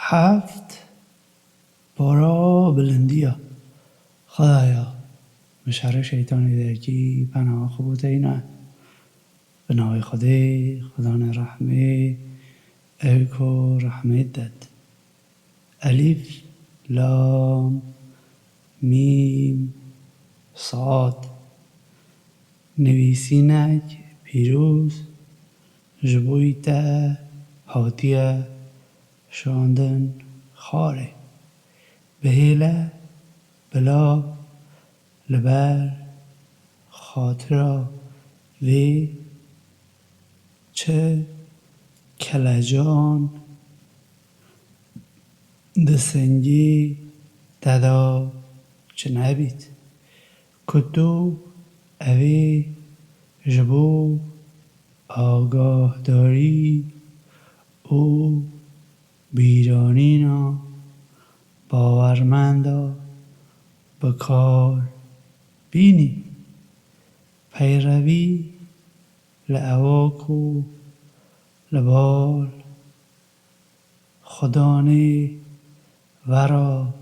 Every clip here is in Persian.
7 بارا بلندیا خدایا به شر شیطانی درکی پناه خوبوت اینا به نام خدا رحمه ایکو رحمه داد. الف لام میم صاد. نویسینک پیروز جبویت هاتیه شاندن خاره بهیله بلا لبر خاطرا وی چه کلجان دسنگی ددا چه نبید کتو اوی جبو آگاه داری او بیرانینا باورمندا بکار بینی پیروی لعواکو لبال خدانه ورا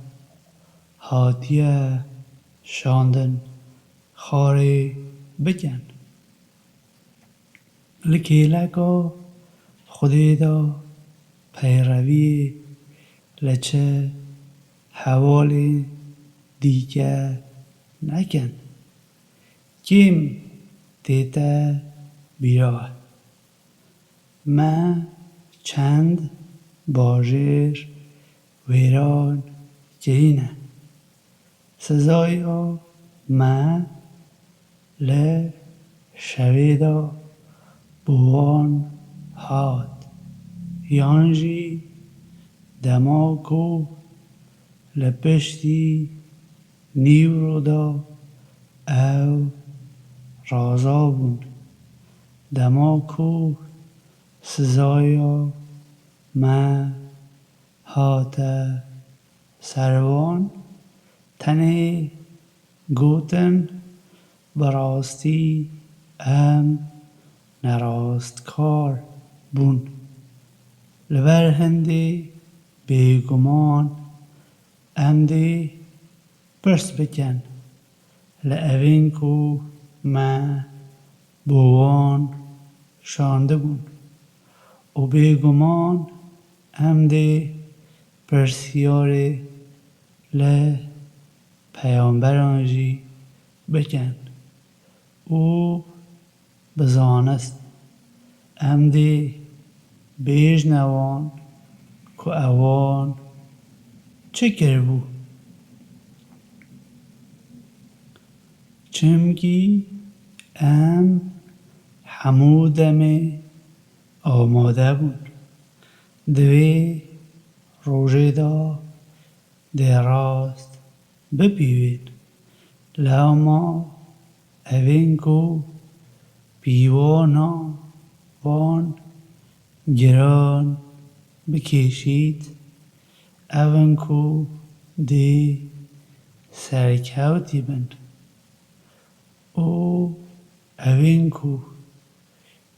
هاتیه شاندن خاره بکن لکیلکا خودی دا پیروی لچه حوال دیگه نکن کم دیتا بیراه ما چند باجر ویران گرینه سزایا ما ل شویدا بوان هات یانجی دماکو لپشتی نیورو دا او رازابون دماکو سزایا ما هات سروان تنه گوتن براستی ام نراست کار بون لبر هندی بیگمان ام دی پرس بکن لعوین کو ما بوان شانده بون و بیگمان ام دی پرسیار ل پیامبرانجی بکن او بزانست ام دی بیج نوان که اوان چه کربو چمکی ام حمودم آماده بود دوی روژه دا دراست بپیوید لما اوینکو پیوانا وان گران بکشید اوینکو دی سرکوتی بند او اوینکو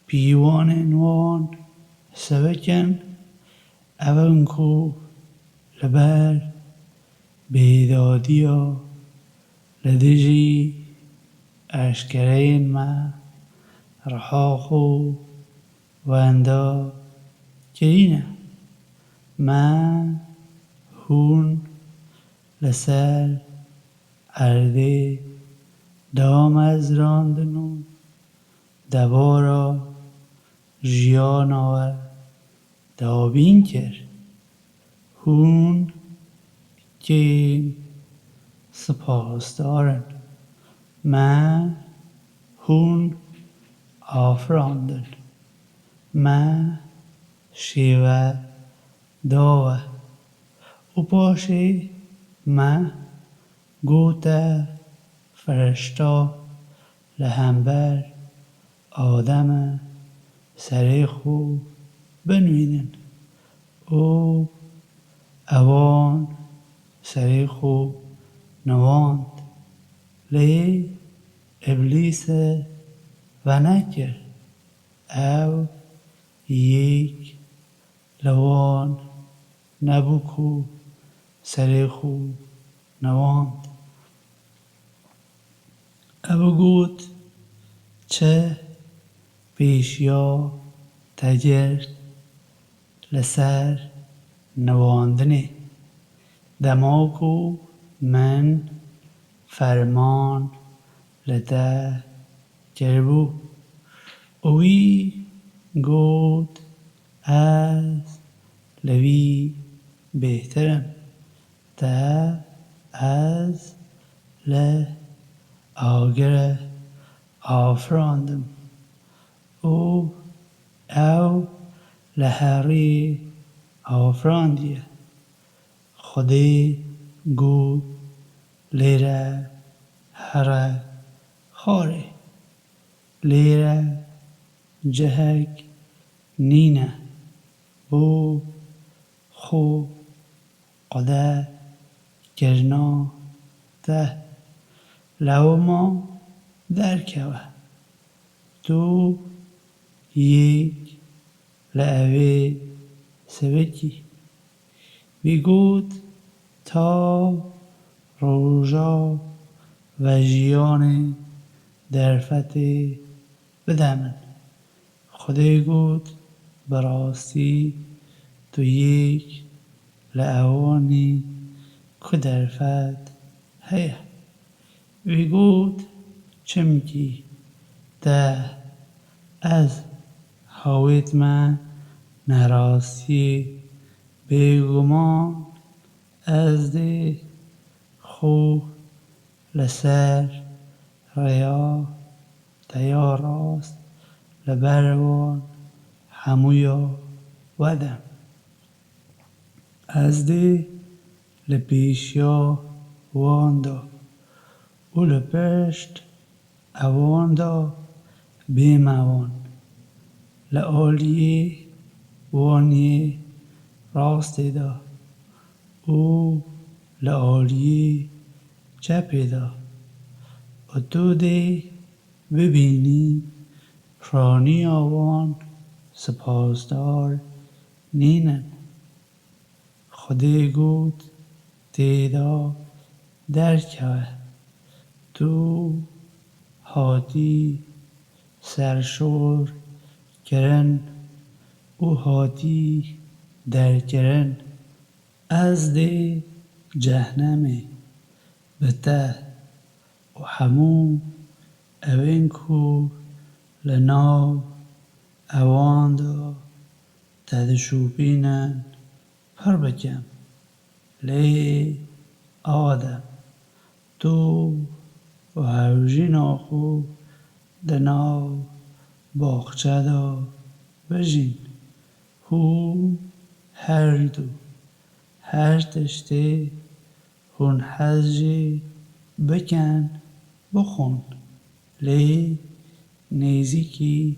پیوان وان سبکن اوینکو لبر بیدادیا لدجی اشکرین ما رحاخو واندا کرینه ما هون لسر عرده دام از راندنو دوارا جیانا و دابین کرد هون که سپاس دارن ما هون آفراندن ما شیوه داوه و باشه ما گوته فرشتا لهمبر آدم سره خوب بنوینن او اوان سره خوب نواند لی ابلیس و نکر او یک لوان نبو کو سر خوب نواند. ابو گوت چه پیشیا تجرد لسر نواندنه، دماکو من فرمان لده جربو. اوی گوت از لوی بهترم، ده از له آگره آفراندم. او لهری آفراندیه. خودی گو لیره هره خاره، لیره جهک نینه بو خو قده گرنا ده لو ما درکوه. تو یک لعوه سوکی بیگود تا روژا و جیان درفت بدمن. خدای گود براستی تو یک لعوانی که درفت هیه. بیگود چمکی ده از هاویت من نراستی بیگمان از ده خو لسر ریا دیا راست لبروان همویا ودم. از ده لپیشیا واندا او لپشت اواندا بیم اوان لعالیه وانیه راست دا او لعالیه چپ دا. و تو ده ببینی پرانی آوان سپاسدار نینن. خدای گود تیدا درکوه. تو هاتی سرشور کرن او هاتی در کرن. از ده جهنمه بته و همو اوین کو لناو اواندا تدشوپینن پر بکم. لی آدم تو و هوجین آخو دناو باخچه دا بجین. هو هر دو هر تشته هون حجی بکن بخون. لی نیزیکی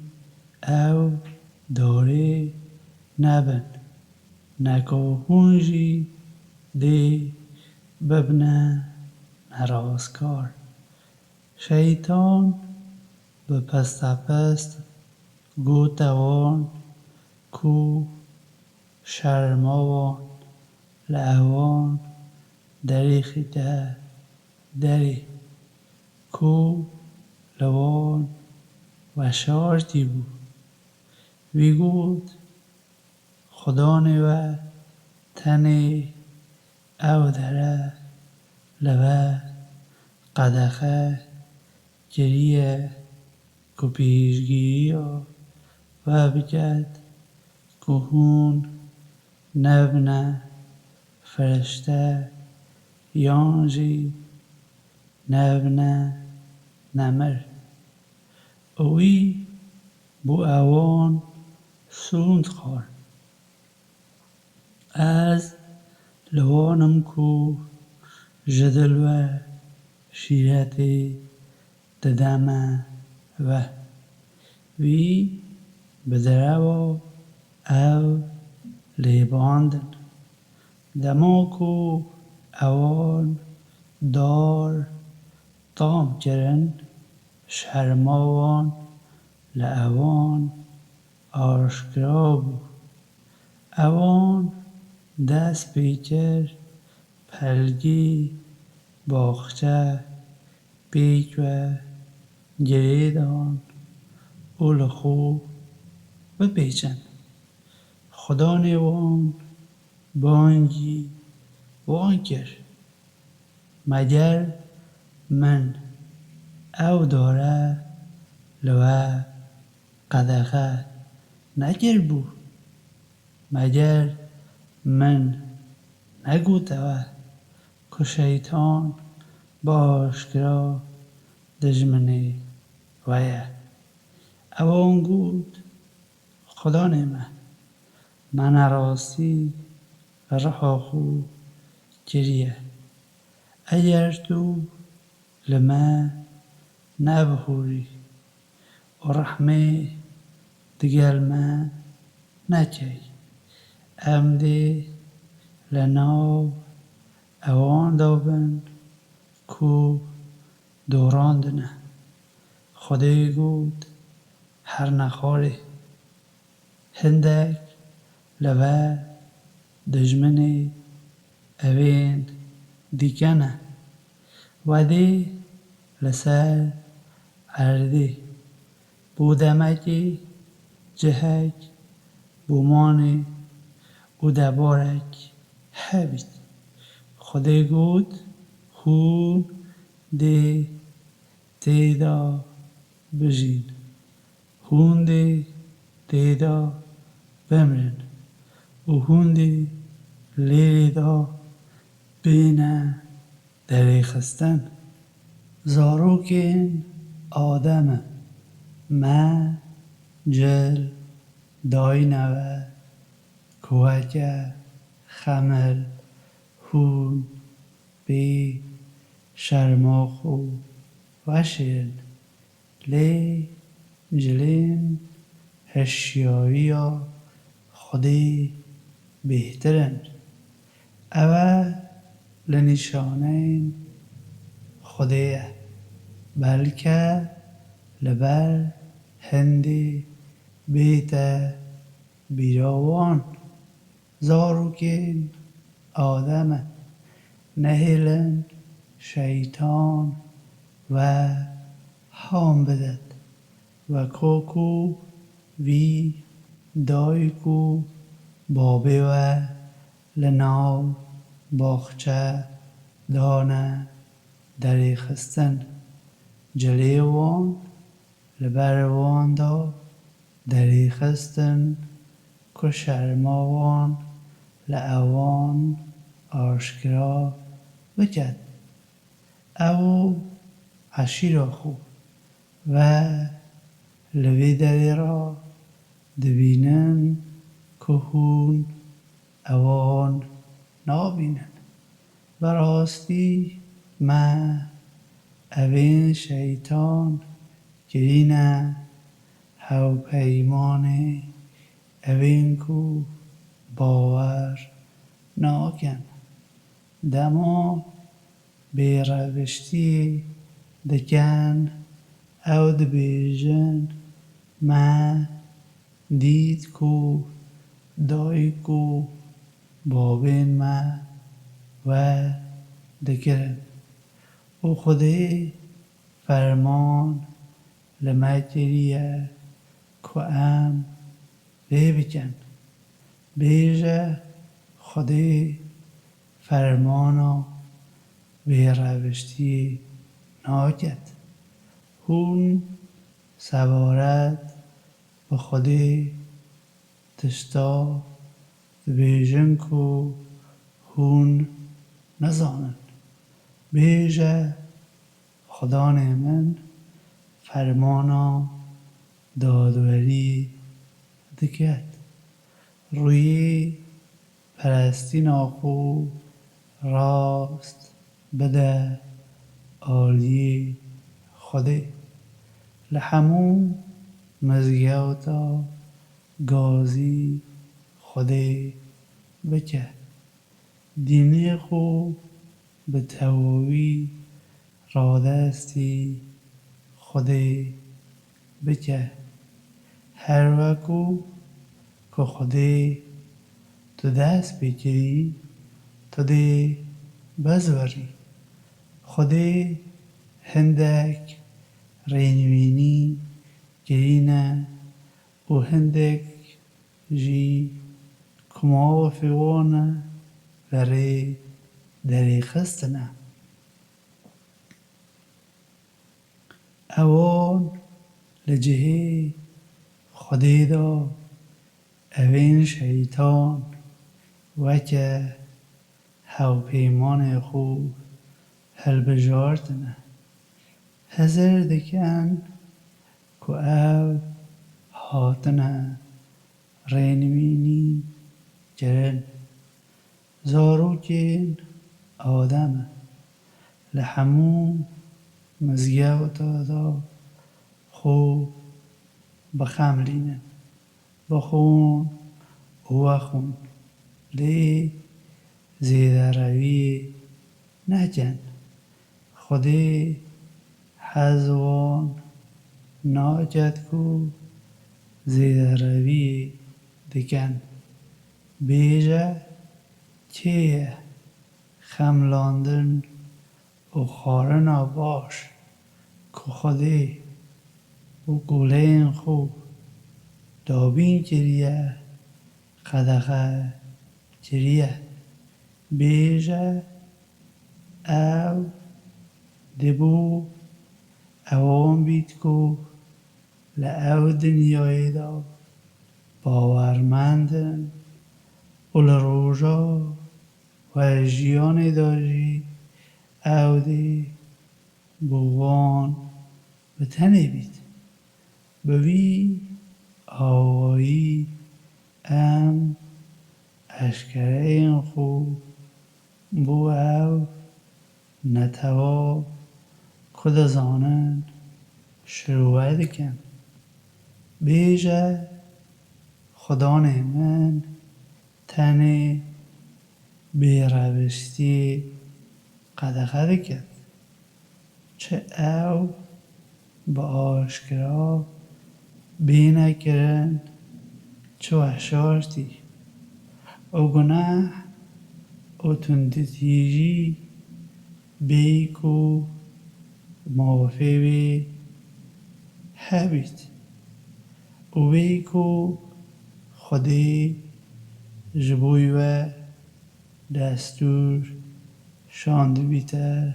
او داره نبن. نکاهونجی دی ببنه نراسکار. شیطان به پست پست گوتوان کو شرماوان لعوان دری خیده دری کو لوان و شارتی بود. ویگود خدا نوه تنه او دره لوه قدخه گریه که پیشگیری و بگد که هون نبنه فرشته یانجی نبنه نمر. اوی بو اوان سوند خار. از لوانم کو جدل و شیرت ددمه و وی بدروا او لیباندن. دماکو اوان دار تام کرن شرماوان لعوان آشکرا بو. اوان دست پیکر پلگی باخچه پیک و گریدان اول خو بپیچن خدا نیوان بانگی وان کر مگر من او داره لوه قدقه نکر بو مگر من نگوتوه که شیطان باشکرا دژمنه ویه اوان گود خدا نیمه من راستی رها خو کریه اگر تو لما نبهوری و رحمه دگل ما نکی ام دی لناو اوان دابن کو دوراندنه خدای گود هر نخاره هندک لبه دژمنه اوین دیکنه و دی لسر عرده بودمکی جهک بومانه او دبارک هبید خدای گود هون دی تیدا بجین هون دی تیدا بمرن و هون دی لیدا بینه دری خستن زاروکین آدم ما جل داینوه کوهکه خمر هون بی شرماخو وشیرن لی جلین هشیاریا خودی بهترن اوه لنشانین خودیه بلکه لبر هندی بیت بیراوان زاروکین آدم نهیلن شیطان و هام بدد و کوکو وی دایکو بابه و لناو باخچه دانه دری خستن جلیوان لبروان دا دری خستن که شرماوان لعوان آشکرا بکد او عشیرا خو و لوی دری را دبینن که هون اوان نابینن براستی ما اوین شیطان گرینه هاو پیمانه اوین کو باور ناکن دما بیروشتی دکن او دبیجن ما دید کو دای کو بابین ما و دکرن او خودی فرمان لمکریه که ام بکن بیجه خودی فرمانا بیروشتی ناکد هون سوارت به خودی تشتا بیجن کو هون نزانن بیجه خدا نیمن فرمانا دادوری دکت روی پرستی ناخو راست بده عالی خودی لحمو مزگوتا گازی خودی بکه دینی خو به تواوی رادستی خودی بکه هر وکو که خودی تو دست بگیری تو دی بزوری خودی هندک رینوینی گرینه و هندک جی کما فیوانه وری دری خستنه اوان لجهه خودی دا اوین شیطان وکه هاو پیمان خو هل بجارتنه هزر دکن که او هاتنه رینوینی جرن زاروکین آدمه لحمو مزگو دادا خو بخملینن بخون و خون لی زیده روی نکن خودی حزوان ناجد کو زیده روی دکن بیجه که خملاندن و خارنا باش که خودی و گولین خو دابین کریه قدخه کریه بیجه او دبو اوان بید کو لعو دنیای دا باورمندن و لروژا و جیان داری او دی بوان به تنی بید بوی آوایی ام اشکره این خوب بو او نتوا کد زانن شروع دکن بیجه خدا من تنی بی روشتی قدقه دکد چه او با آشکرا بی نکرن چه وحشارتی او گناه او تندتیجی بیکو موافی بی هبید او بیکو خودی جبوی و دستور شانده بیتر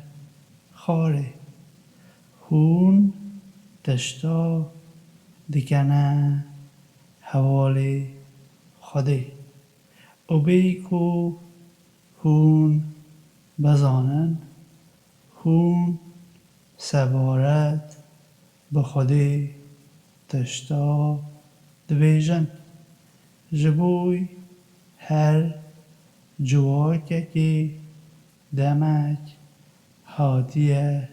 خاره هون دشتا دکنه حوالی خودی او بیکو هون بزانن هون سبارت به خودی دشتا دویژن جبوی هر جواکه که دمک هاتیه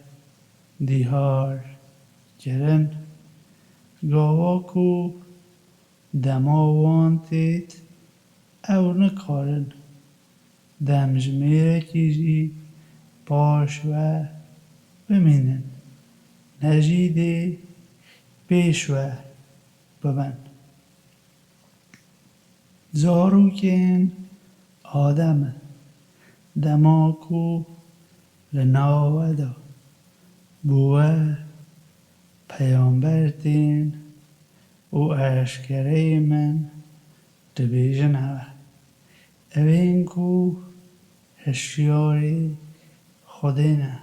دیهار کرن گاواکو دما وانتید او نکارن دمجمیره کیجی باش و بمینن نجیده پیش و ببن زاروکین آدم دماکو لناودا بوه پیامبرتین او اشکره من دبیجن اوه اوین کو هشیاری خودینه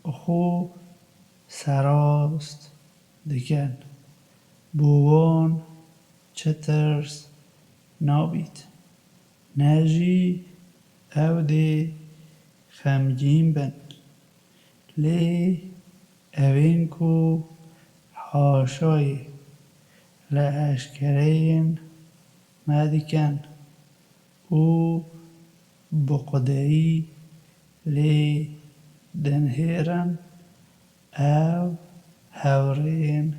خو سراست دکن بوان چه ترس نابید نجی او دی خمگین بن لی اوین کو حاشای لاشکرین مدکن او بقدهی لی دنهیرن او هورین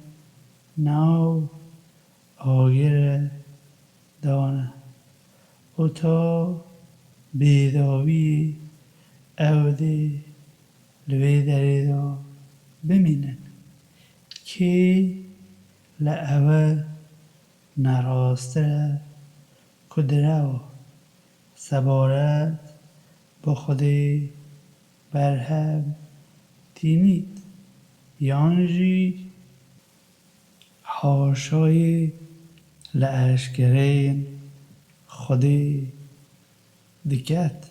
ناو آگیر دانه او تا بیداوی او دی لوی دریدا بمینن که لعوه نراسته کدرو سبارت با خودی برهم تینید یانجی حاشای لعشکرین خودی دکت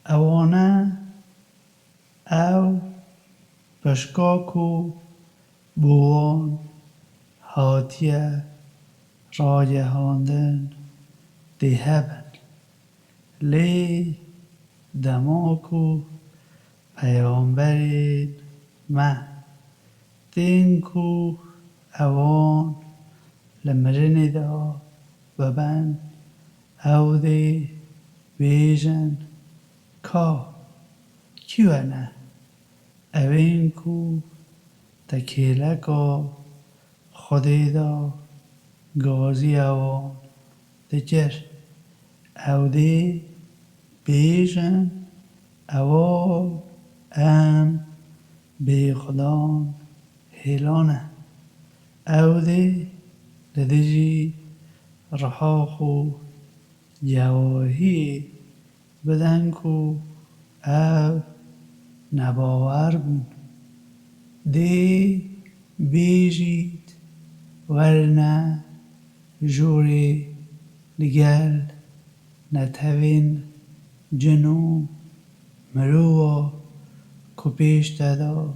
اوانه او پشکاکو بوان هاتیه راجهاندن دهبن لی دماکو پیامبرین مه تینکو اوان لمرنی دا ببن او دی بیجن کا کیوانه اوینکو تکیلکا خودی دا گازی اوان دجر او دی بیجن اوان ام بی خدان هیلانه او دی لدیجی رحاخو جواهی بدن کو او نباور بون دی بیجید ورنه جوری لگل نتوین جنو مروه که پیش دادا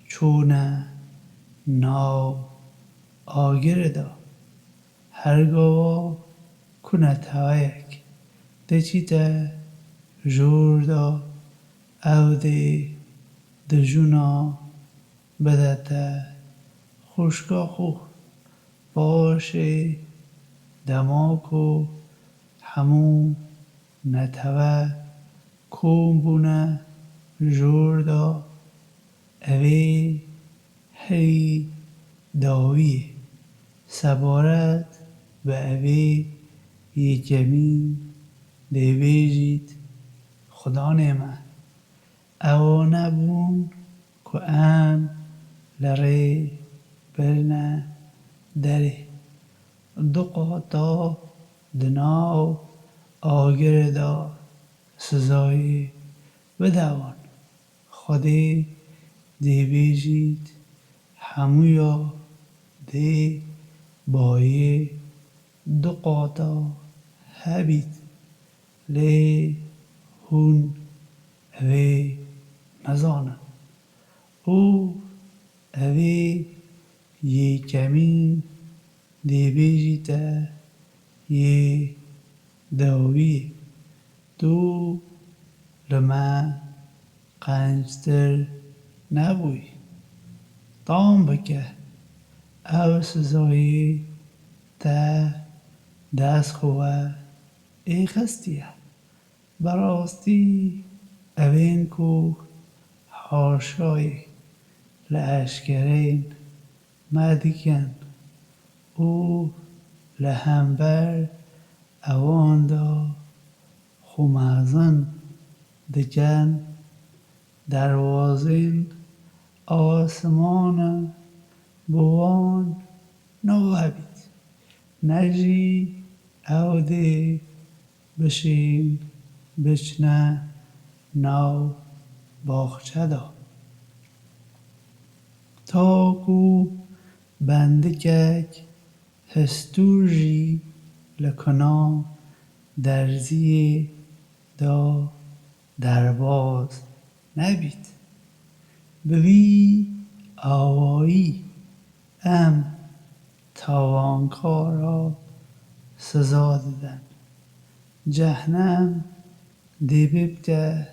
چونه ناو آگر دا هرگاه کنه تایک دچی تا جور دا او دی دجونا بده تا خوشگاه خو باشه دماکو همون نتوه کون بونه جور دا اوی هی داوی سبارت به اوی یکمی دیویجید خدا نیمه او نبون که ام لره برنه دره دو قاطا دناو آگر دا سزایی بدوان خودی دیویجید همویا دی بایی دو قاطا هبید لی هون اوی مزانه او اوی یکمی دیویجی تا یه داوی دو لما قنجتر نبوی دام بکه او سزایی تا دست خواه ای خستیه براستی اوین کو حاشای لعشکرین مدکن او لهمبر اوان دا خومازن دکن دروازین آسمان بوان نوابید نجی او دی بشین بچنه ناو باخچه دا تاکو بندکک هستوژی لکنا درزی دا درباز نبید بوی آوایی ام تاوانکارا سزا دادن جهنم دی ببته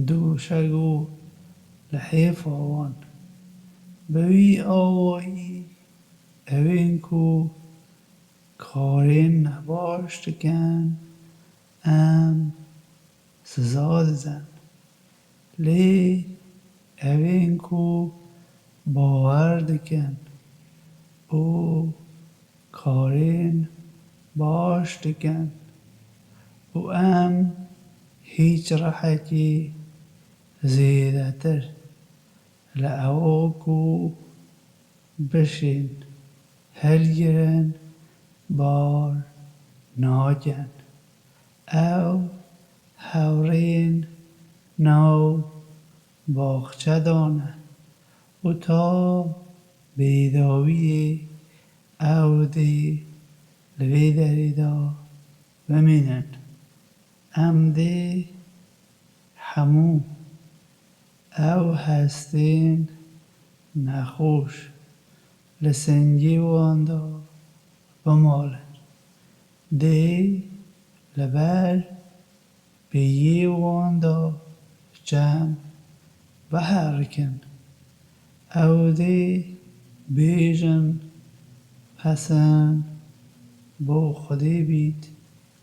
دوشگو لحیف آوان بوی آوایی اوین کو کارین نباشتکن ام سزا دادن لی اوین کو باور دکن او کارین باش دکن او ام هیچ راحتی زیده تر لعوکو بشین هل گرن بار ناگن او هورین ناو باغچه دانه و تا بیداوی او دی لوی دریدا بمینن ام دی همو او هستین نخوش لسنگی واندا بمالن دی لبر بیی واندا جمع بهرکن او دی بیجن پسن بو خودی بید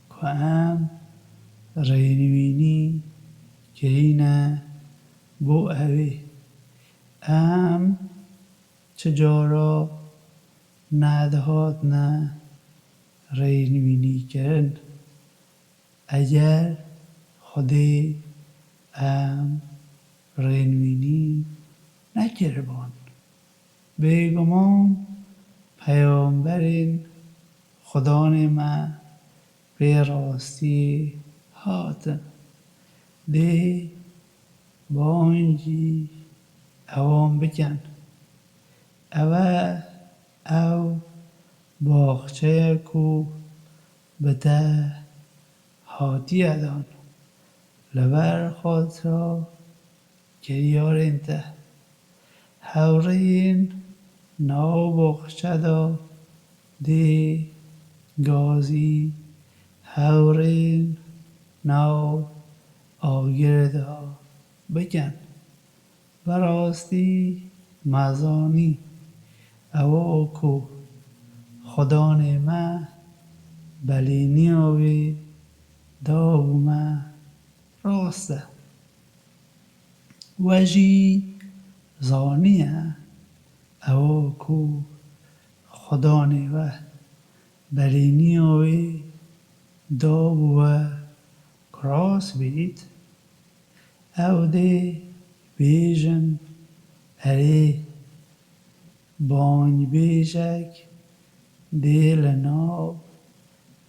که ام رینوینی کرینه بو اوی ام چجارا ندهاد نه رینوینی کرن اگر خودی ام رینوینی نکربان بیگمان پیامبرین خدا ما به راستی هاتن دی بانجی اوام بکن او باغچه کو بده هاتی ادان لبر خاطرا کریارین ته هورین ناو باغچه دا دی گازی هورین ناو آگردا بکن براستی مزانی او کو خدا نعمه بلینی آوی داومه راسته وجی زانیه او کو خدا نعمه بلینی آوی داومه کراس بید او دی بیجن اره بانگ بیجک دیل ناب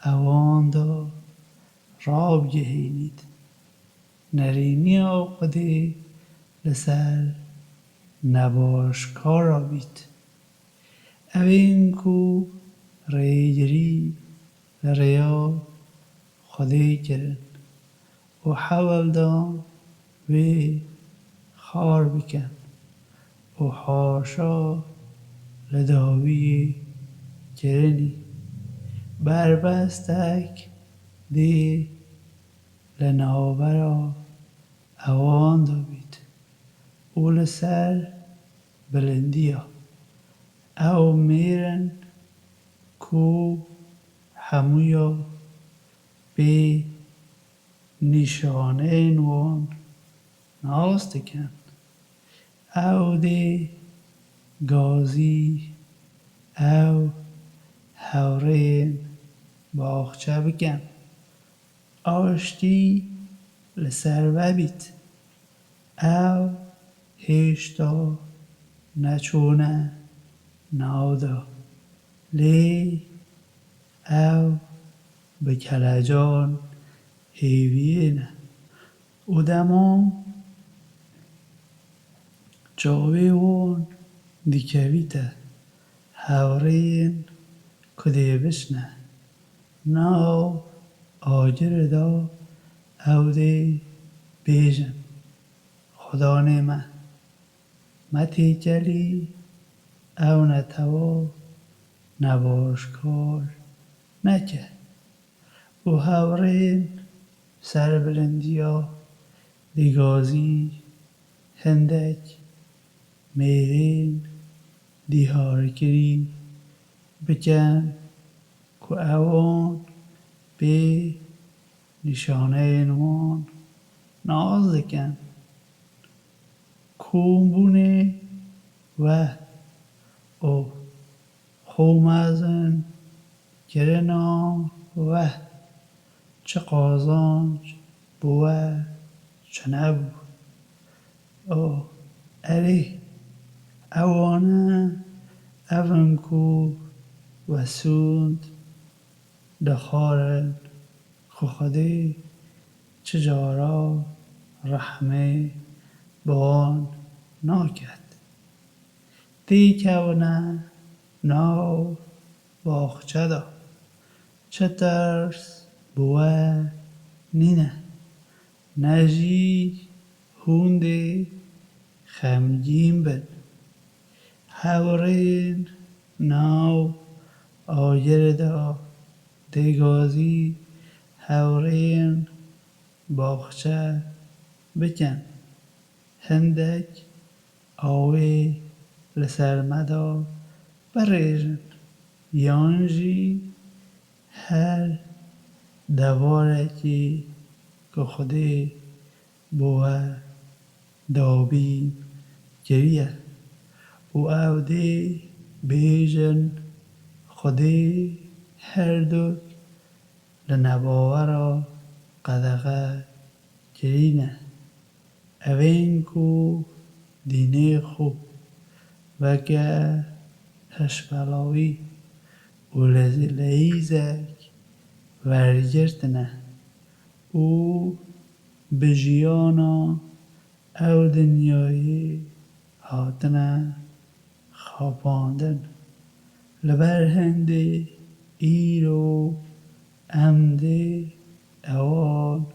اواندا راب گهینید نرینی آقده لسر نباشکارا بید اوین کو ریگری ریا خودی کرن و حول دان وی خار بکن و حاشا لداوی کرنی بربستک دی لناورا اوان دابید او لسر بلندیا او میرن کو همویا به نشانه نوان ناستکن او دی گازی او هورین باغچه بکن آشتی لسر ببید او هیشتا نچونه نادا لی او به کلجان هیوینه او دما جاوی وون دیکویته هورین کده بشنه ناو آجر دا او دی بیجن خدا نعمه متی جلی او نتوا نباشکار نکه او هورین سر بلندیا دیگازی هندک میرین دیهارکری بکن که اوان به نشانه نوان ناز دکن کومبونه و او خومزن کرنا و چه قازانج بوه چه نبو او اره اوانه اونکو و سوند دخارن که خودی چجارا رحمه بان ناکد دی کونه ناو باخچه دا چه ترس بوه نینه نجی هونده خمگین بن هورین ناو آگر دا دگازی هورین باخچه بکن هندک آوه لسر مدا بریژن یانجی هر دوارکی که خودی بوه دابین گریه و او دی بیژن خودی هر دوک لنباوه را قدغه گرینه اوین کو دینه خوب وگه هشبلاوی و لیزک ورگرتنه او بجیانا او دنیای هاتنه خواباندن لبر هنده ایرو امده اوان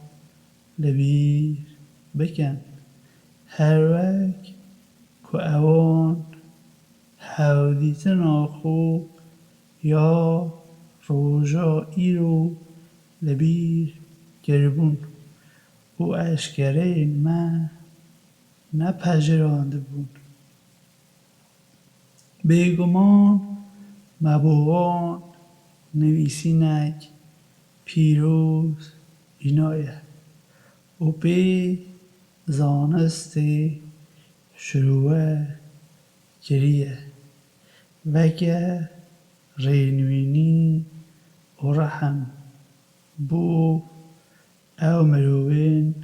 لبیر بکن هر وک که اوان هودیتنا خوب یا روژا ایرو لبیر گربون او اشکره من نپجرانده بود بیگمان مبوان نویسینک پیروز اینایه و به زانست شروع گریه وگه رینوینی و رحم بو او مروین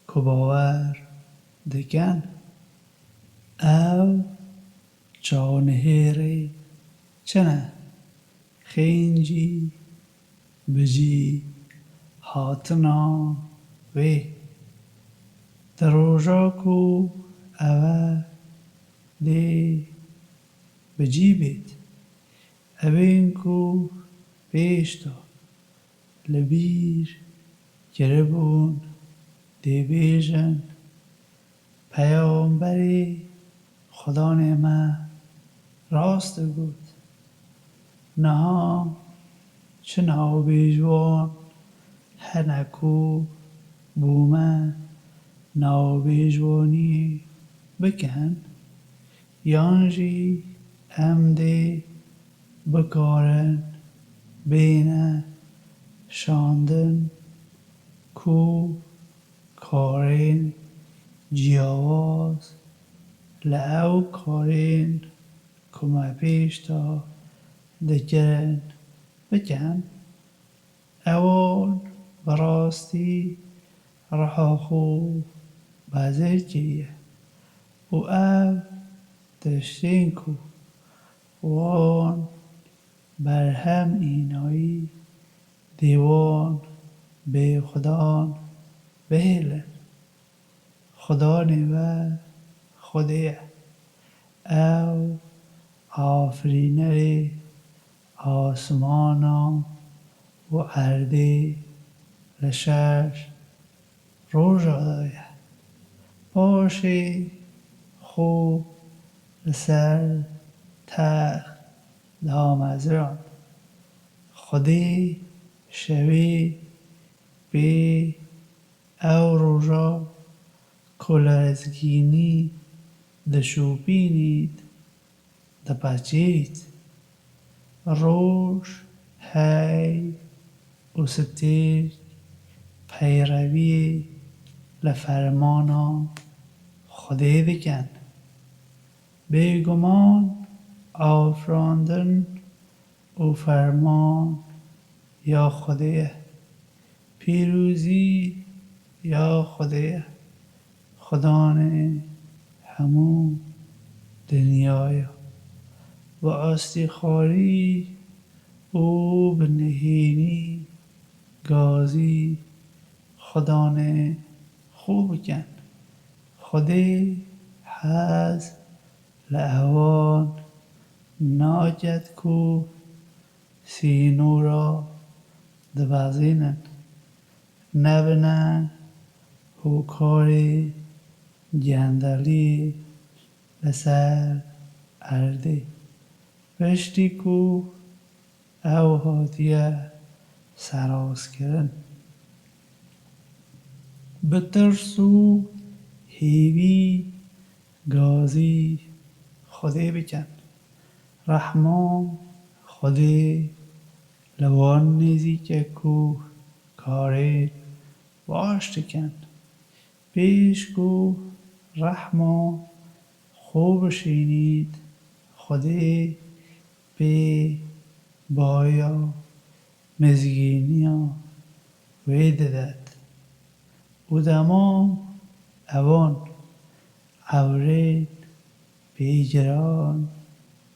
که باور دکن او جانهیری چنه خینجی بجی هاتنا وی دروژا کو اوه دی بجی بید اوین کو بیشتا لبیر گربون دی بیژن پیامبری خدا نعمه راست بود نه چه نابیجوان هنکو بومه نابیجوانی بکن یانجی امده بکارن بینه شاندن کو کارین جیاواز لعو کارین کمه پیشتا دکرن بکن اول براستی رها خوب بازر کریه و او دشتین کو وان برهم اینایی دیوان به خدان بهلن خدا نیوه خودیه او آفرینر آسمانا و عرده لشش روژا دایه باشی خوب لسر تخت دامزران خودی شوی به او روژا کلرزگینی دشوپینید دپچید روش هی و ستیر پیروی لفرمانا خودی بکن بیگمان آفراندن و فرمان یا خودیه پیروزی یا خودیه خدانه همون دنیای و استخاری او بنهینی گازی خدانه خوب کن خودی حز لعوان ناجد کو سینو را دبازینن نبنن هوکاری جندلی لسر اردی پشتی کو او هاتیه سراز کرن بترسو هیوی گازی خودی بکن رحمان خودی لوان نیزی که کو کاری باش کن پیش کو رحمان خوب شینید خودی پی بایا مزگینیا ویددد ودما اوان عورید پیجران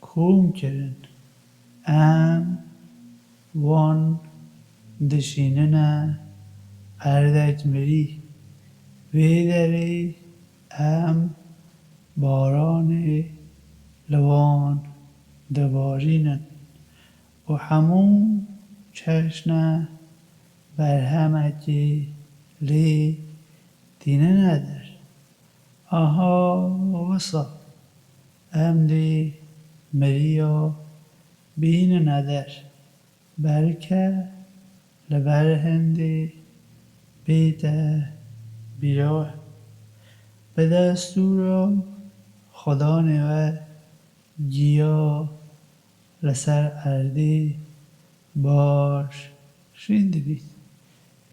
کوم کرن ام وان دشیننه اردک مری ویدری ام باران لوان دبارینن و همون چشنه بر همکی لی دینه ندر آها وصا ام دی مریا بین ندر بلکه لبر هندی بیته بیراه به دستور خدا نوه گیا لسر اردی باش شیند بید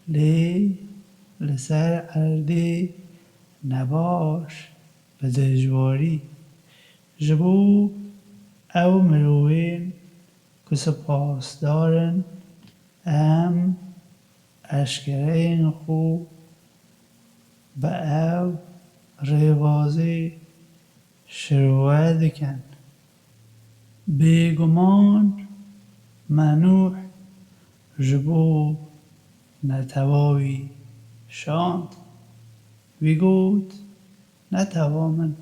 لی لسر اردی نباش به دجواری جبو او مروین که سپاس دارن ام اشکرین خوب به او روازی شروع دکن بیگمان منوح جبو نتواوی شاند ویگوت نتوامن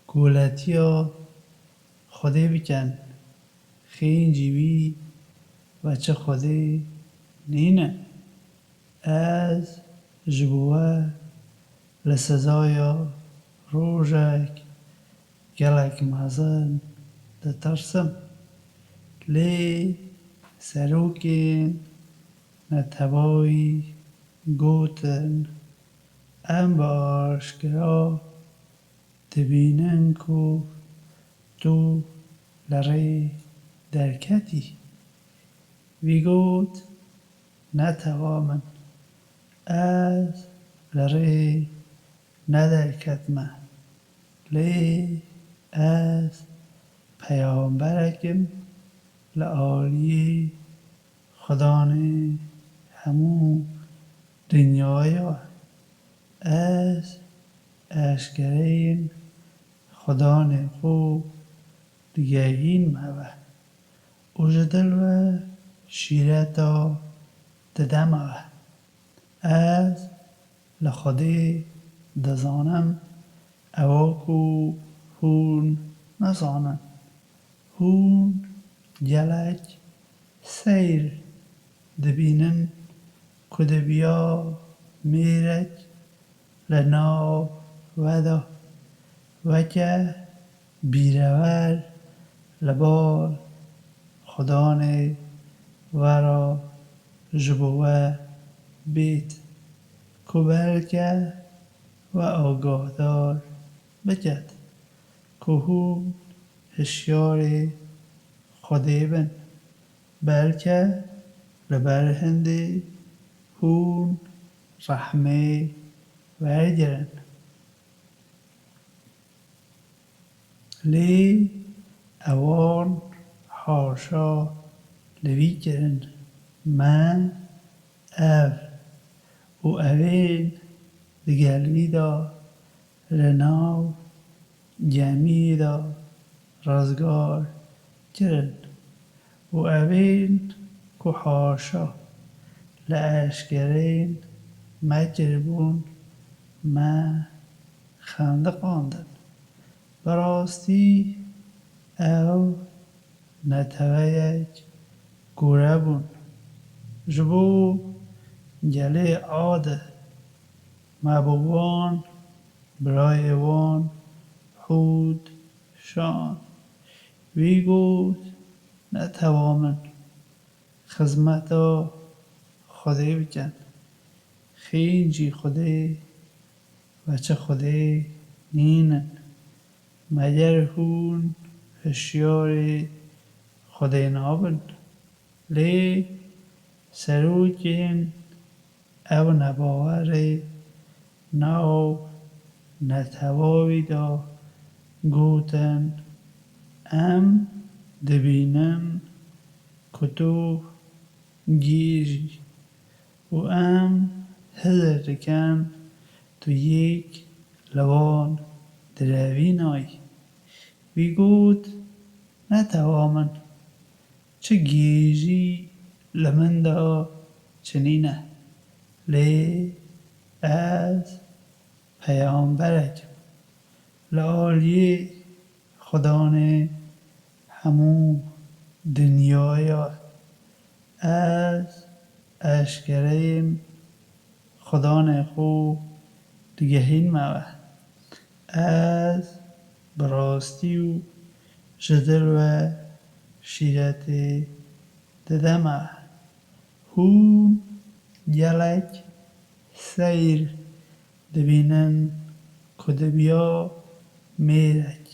گولتیا خودی بکن خین جیوی و چه خودی نینه از جبوه لسزایا روژک گلک مزن دترسم لی سروکین نتوایی گوتن ام باشکرا دبینن کو تو لری درکتی ویگوت نتوامن از لری ندرکتمه لی از پیامبرکم لعالی خدانه همو دنیایا از اشکرین خدانه خوب دیگهین موه اوجدل و شیرتا ددمه از لخودی دزانم اواکو هون نزانم هون گلک سیر دبینن کدبیا میرک لناو ودا وکه بیرور لبال خدانه ورا جبوه بیت کبرکه و آگاهدار بکد که هون هشیار خودی بن بلکه لبر هندی هون رحمه ورگرن لی اوان حاشا لوی کرن من او اوین دگلوی دا لناو جمعی دا رزگار کرن و اوین که حاشا لاشکرین مجربون ما خنده خواندن براستی او نتویج گوره بون جبو گله عاده مبوان برای وان حود شان وی گود نتوامن خدمتا خودی بکن خینجی خودی و چه خودی نینن مگر هون هشیار خودی نابن لی سروکین او نباور ناو نتواوی دا گوتن ام دبینن کتو گیجی و ام هزر دکن تو یک لوان دروینای وی گوت نتوامن چه گیجی لمن دا چنینه لی از پیامبرک لعالی خدانه همون دنیای از اشکریم خدانه خو دگهین موه از براستی و جدل و شیرت ددمه هون گلک سیر دبینن کدبیا میرک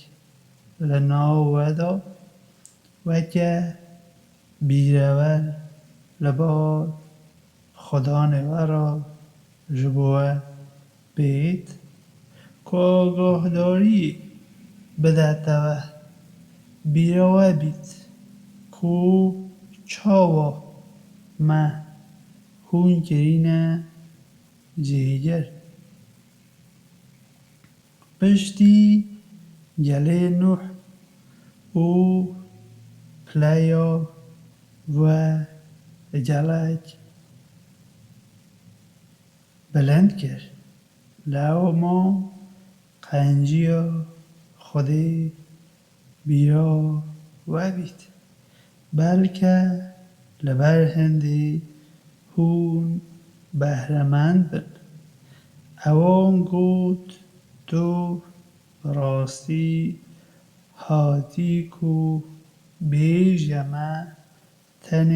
لناو ودا وکه بیرول لبار خدا نورا جبوه بیت که آگاهداری بدتوه بیروه بیت کو چاوا ما هون کرینه جیگر پشتی گله نوح او پلیا و گلک بلند کرد لو ما قنجیا خودی بیا و بیت بلکه لبر هندی هون بهرمند بن اوان گوت تو راستی هاتی کو بیج یمه تن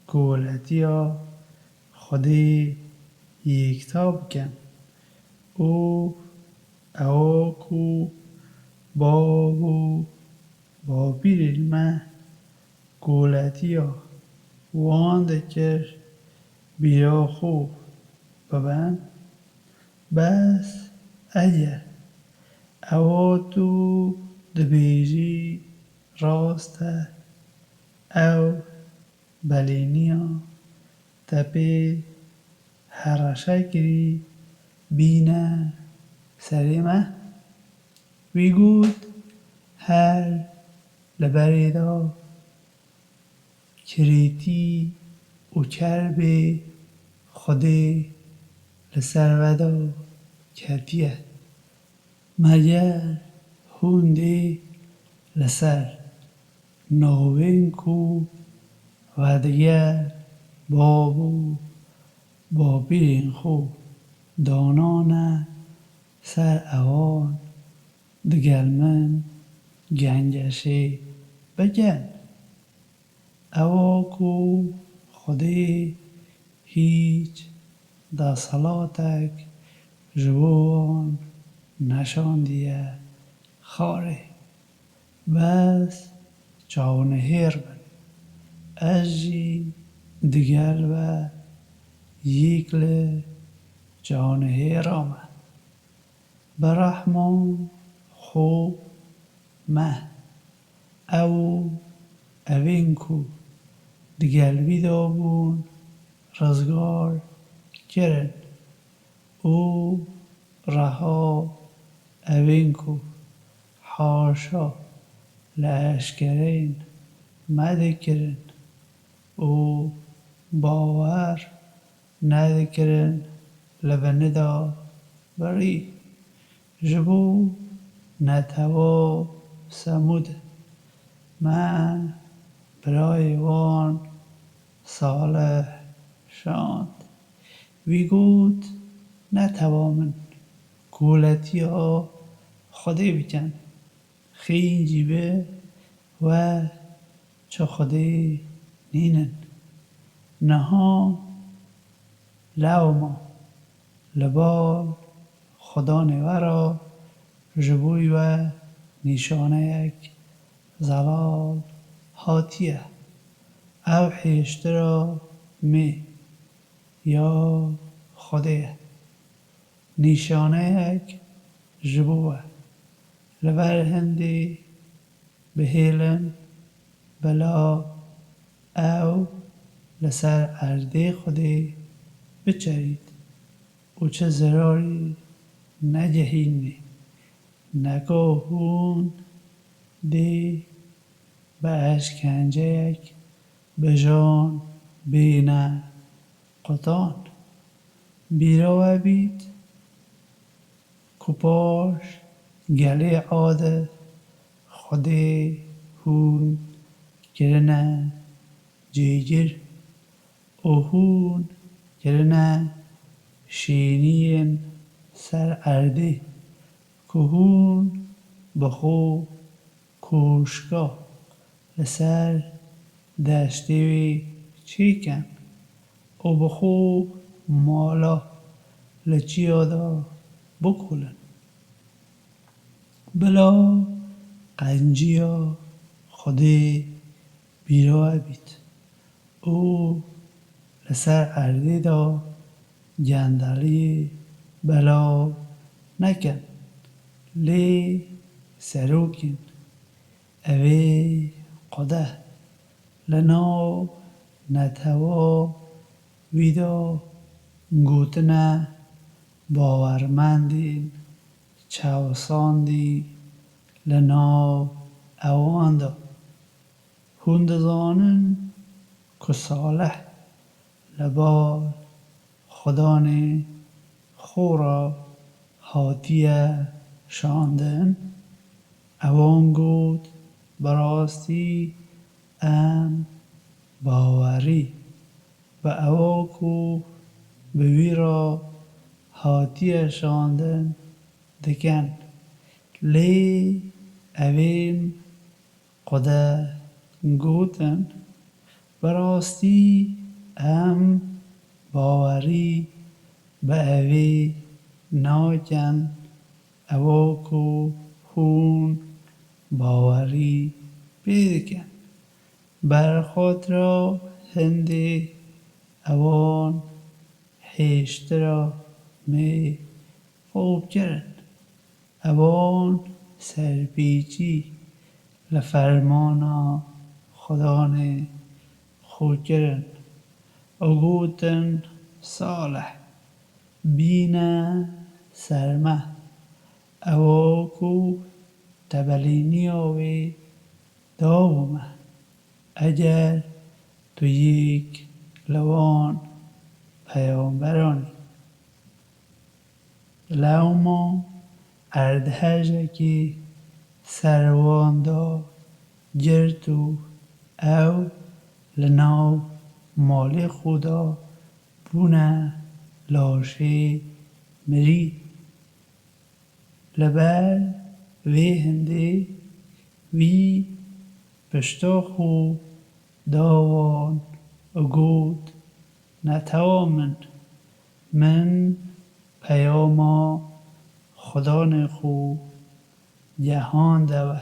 گولتیا خودی یکتا بکن او کو بابو بابیر علمه گولتیا وان دکر بیا خوب ببن بس اگر او تو دبیجی راسته او بلینیا تپی هرشه کری بینه سریمه وی گود هر لبریدا کریتی و کرب خودی لسر ودا کتیه مگر هوندی لسر نوین کو و دیگر بابو بابیرین خو دانانه سر اوان دگلمن گنجشی بگن اوا کو خودی هیچ دا صلاتک جوان نشاندیه خاره بس جانهیر بن اجی دگل و یکل جانهیر آمد برحمان خوب مه او اوین کو دگلوی دابون رزگار کرن او رها اوین کو حاشا لاشکرین مده کرن او باور ندکرن لبندا بری جبو نتوا سمود من برای وان صالح شاند وی گوت نتوا من گولتی ها خودی بکن خینجی به و چه خودی نینن نها لوما لبال خدا نورا جبوی و نشانه یک زلال هاتیه او حیشترا می یا خودیه نشانه یک جبوه لبر هندی بهیلن بلا او لسر ارده خودی بچرید او چه زراری نجهینی نگاهون دی به اشکنجه یک بجان بینه قطان بیرا بید کپاش گله عاده خودی هون گرنه جیگر اوهون گرنه شینین سر ارده کهون بخو کوشگاه لسر دشتوی چیکن او بخو مالا لچیادا بکولن بلا قنجیا خودی بیرا بید او لسر ارده دا جندلی بلا نکن لی سروکن اوی قده لناو نتوا ویدا گوتنه باورمندین چوساندی لناو اواندا هندزانن که صالح لبال خدان خورا هاتیه شاندن اوان گود براستی ام باوری و اواکو به ویرا هاتیه شاندن دکن لی اویم قده گوتن براستی ام باوری به اوی ناکن اواکو هون باوری بیدکن بر خود را هندی اوان حیشترا می خوب کرن اوان سرپیچی لفرمانا خدان خود کرن اگوتن صالح بینه سرمه اواکو تبلینی آوی داومه اگر تو یک لوان پیامبرانی لوما اردهجه که سروان دا جرتو او لناو مال خدا بونه لاشه مری لبر وی هنده وی پشتا خو داوان اگود نتوامن من پیاما خدا خو جهان دوه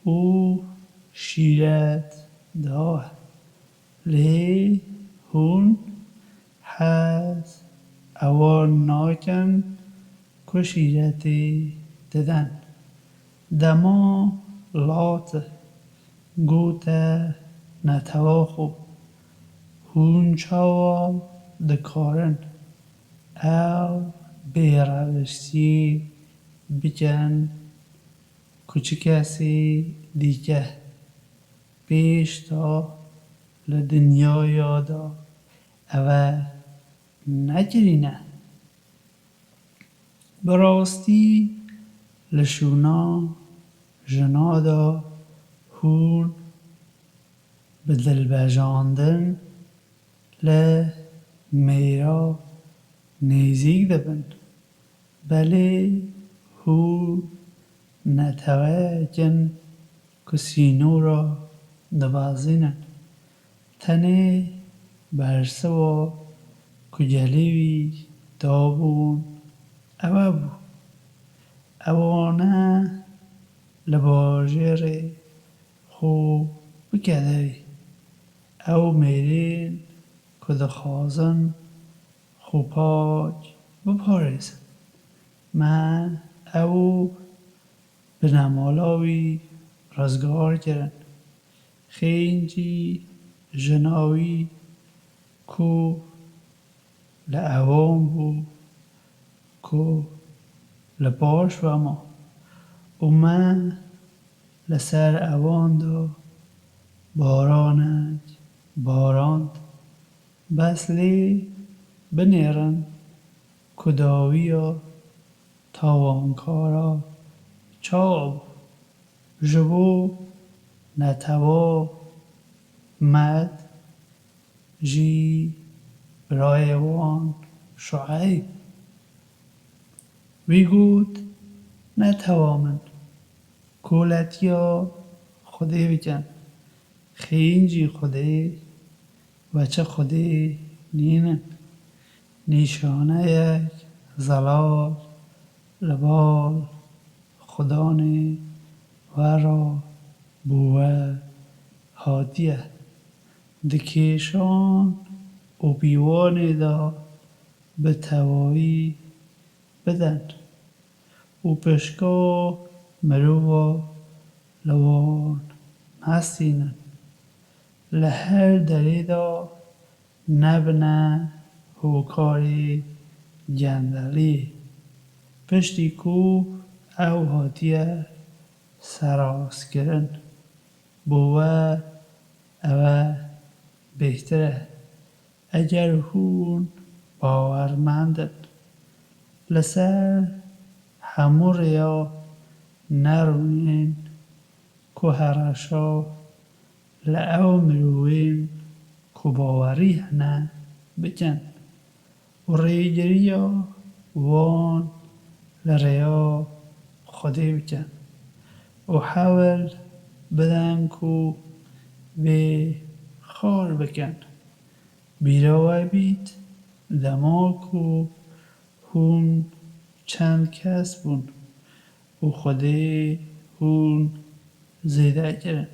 او شیرت داه لی هون حز اوان ناکن که شیرتی ددن دما لات گوته نتوا خو هون چاوا دکارن او بیروشتی بکن کچه کسی دیگه پیش تا لدنیا یادا اوه نگرینه براستی لشونا جنادا هون به دل بجاندن میرا نزیک دبن بله هون نتوجن کسینو را دبازینن تنه برسوا کجلیوی دابون اوه بو اوانه لباجر خو بکدوی او میرین که دخوازن خو پاک بپارزن من او بنمالاوی رزگار گرن خینجی جناوی کو لعوام بو کو لپاش و ما و من لسر اوان دا بارانک باراند بس لی بنیرن کداویا تاوانکارا چاب جبو نتوا مد جی برای وان شعیب وی گود نتوامن کولتیا خودی بکن خینجی خودی و چه خودی نینن نیشانه یک زلال لبال خدانه و را بوه هادیه دکیشان و بیوانی دا به توایی بدن و پشکا مروه لوان هستینن لهر دریدا نبنه هوکاری گندلی پشتی کو او هاتیه سراس کرن بوه اوه بهتره اگر هون باورمندن لسر همو ریا نروین که هرشا لعو مروین که باوری هنه بکن و ریگریا وان لریا خودی بکن و حاول بدن که به خار بکن بیراوی بیت دما که هون چند کس بون و خودی هون زیده کرن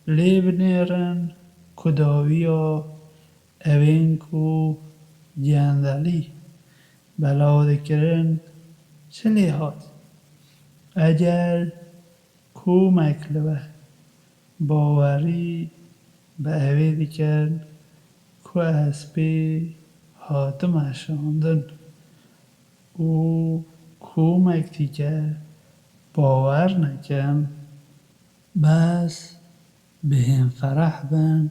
لی بنیرن کداویا اوین که گندلی بلاده کرن چه لیهات اگر کو مکلبه باوری به اوی بکن که اسبی هاتم اشاندن او کو مکتی که باور نکن بس به هم فرح بن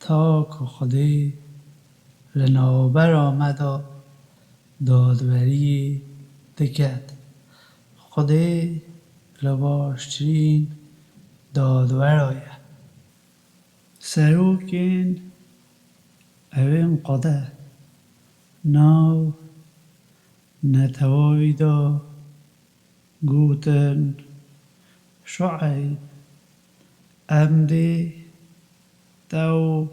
تا که خودی لنابر آمدا دادوری دکد خودی لباشترین دادور آیه سروکین اویم قده ناو نتواوی دا گوتن شعیب امدی دو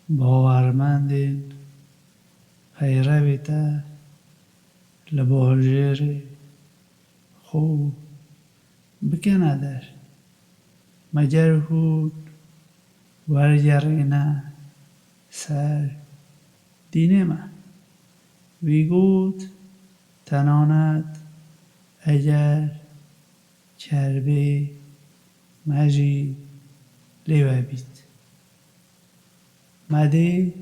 باورمندین خیره بیته لباجر خو بکنه در مگر هود ورگرینه سر دینه من وی گود تنانت اگر کربه مجی لیوه بیت مده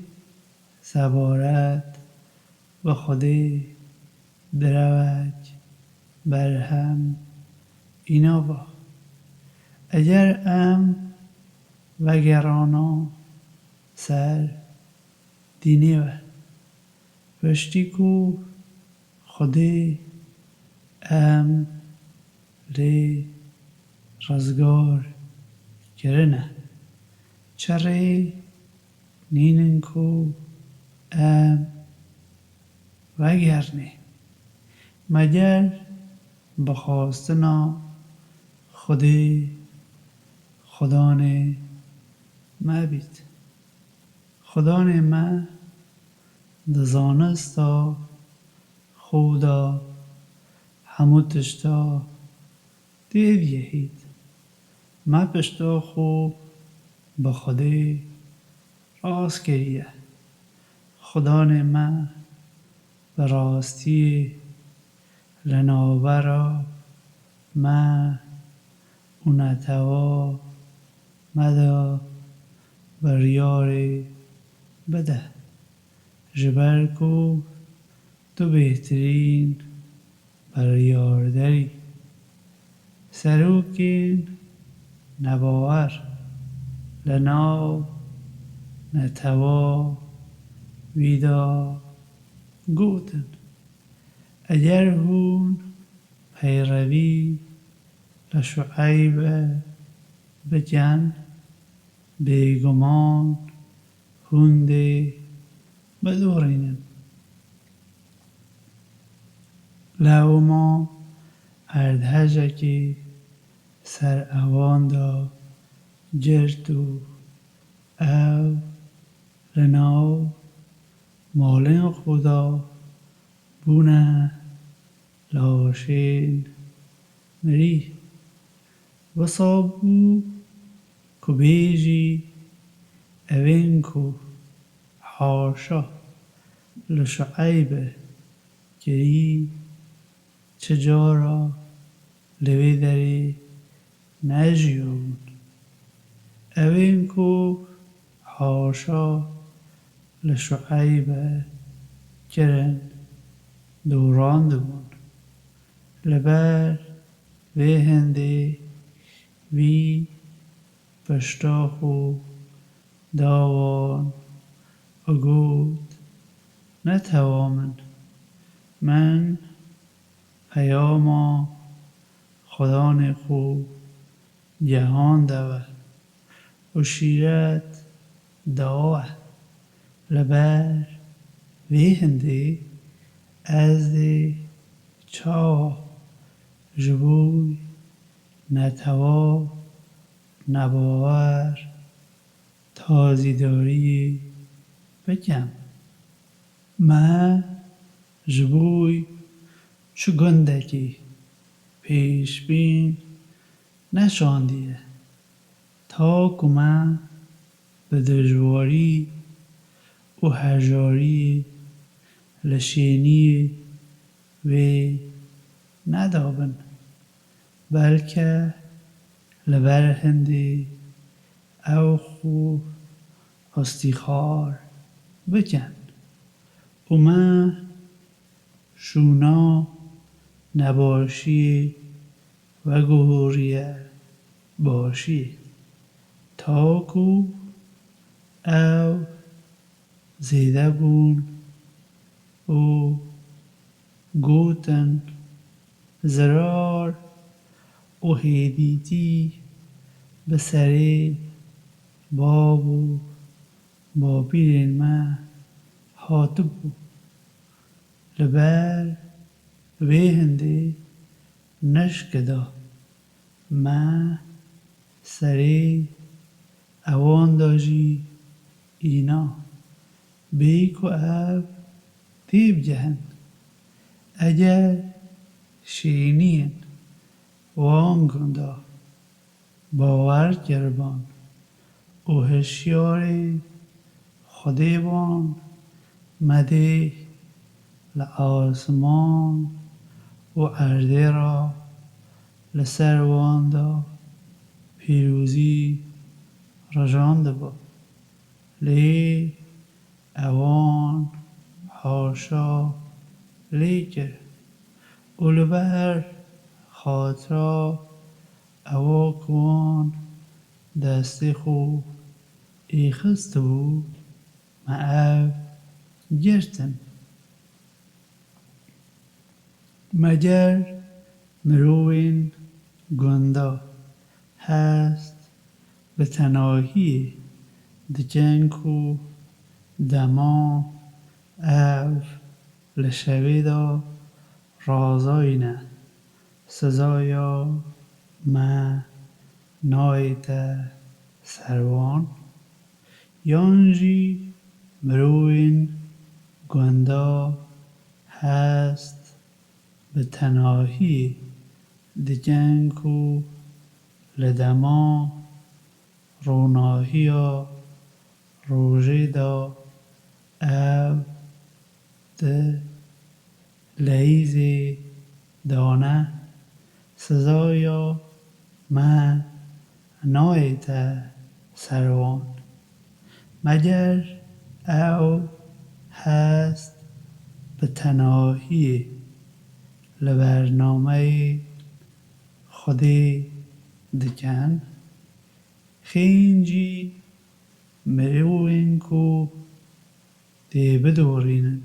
سبارت و خودی دروج برهم اینا با اگر ام وگرانا سر دینه و پشتی کو خودی ام لی رزگار کرنه چره نینن کو ام وگرنه مگر بخواستنا خودی خدانه ما بید خدانه ما دزانستا خودا همو تشتا دید یهید ما پشتا خو به خودی راست کریه خدانه ما به راستی لناورا ما اونتوا مدا بریاری بده جبر کو تو بهترین بریارداری سروکین نباور لناو نتوا ویدا گوتن اگر هون پیروی لشعیب بجن بیگمان هونده بدورینن لوما اردهجکی سر اوان دا جرتو او لناو مالن خدا بونه لاشین مری وصابو کبیجی اوین کو حاشا لشعیب کری چجارا لوی داری نجیون اوین کو حاشا لشعیب کرن دوران دون لبر وی هنده وی پشتاخو داوان اگود نتوامن من پیاما خدان خو جهان دوه و شیرت داوه لبر وی هنده از دی چاوه جبوی نتوا نباور تازیداری بکم ما جبوی چو گندکی پیش بین نشاندیه تا که من به دژواری و هجاری لشینی وی ندابن بلکه لبر هندی او خو استیخار بکن و من شونا نباشی و گوریه باشی تا کو او زیده بون و گوتن زرار و هیدیتی به سری بابو بابیرین ما هاتبو لبر وی هنده نشکدا ما سری اوان داجی اینا بیکو اب دیب جهن اگر شینین وانگندا باور کربان و هشیاری خدیبان مده لآسمان و ارده را لسرواندا پیروزی رجانده با لی اوان حاشا لیکر اولبر خاطرا اواکوان دستی خو ایخست بو ما او گرتن. مگر مروین گندا هست به تناهی دجن کو دما او لشوی دا رازاینه سزایا ما نایت سروان. یانجی مروین گندا هست به تناهی دجن کو لدما روناهیا روژه دا او ده لیزی دانه سزایا ما نایت سروان. مگر او هست به تناهی لبرنامه خودی دکن. خینجی مروین کو دی بدورینن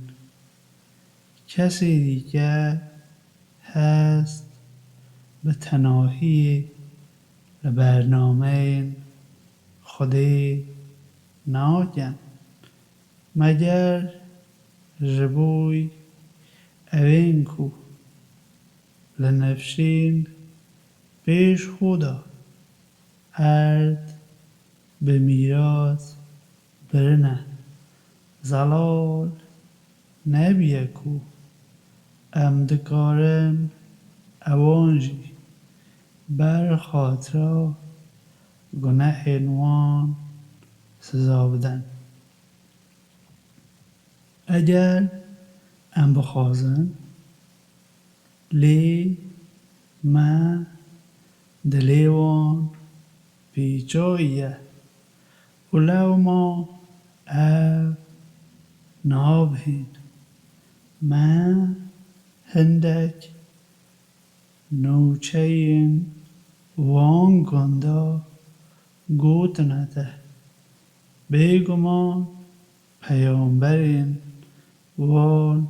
کسی دیگه هست به تناهی لبرنامه خودی ناکن. مگر جبوی اوین کو لنفشین پیش خدا ارد به میراث برنه زلال نبیه کو امدکارن اوانجی بر خاطر گناه نوان سزا بدن. اگر ام بخوازن لی ما دلیوان پیچاییه ولو ما او نابهین ما هندک نوچین وان گندا گوتنده بیگمان پیامبرین وان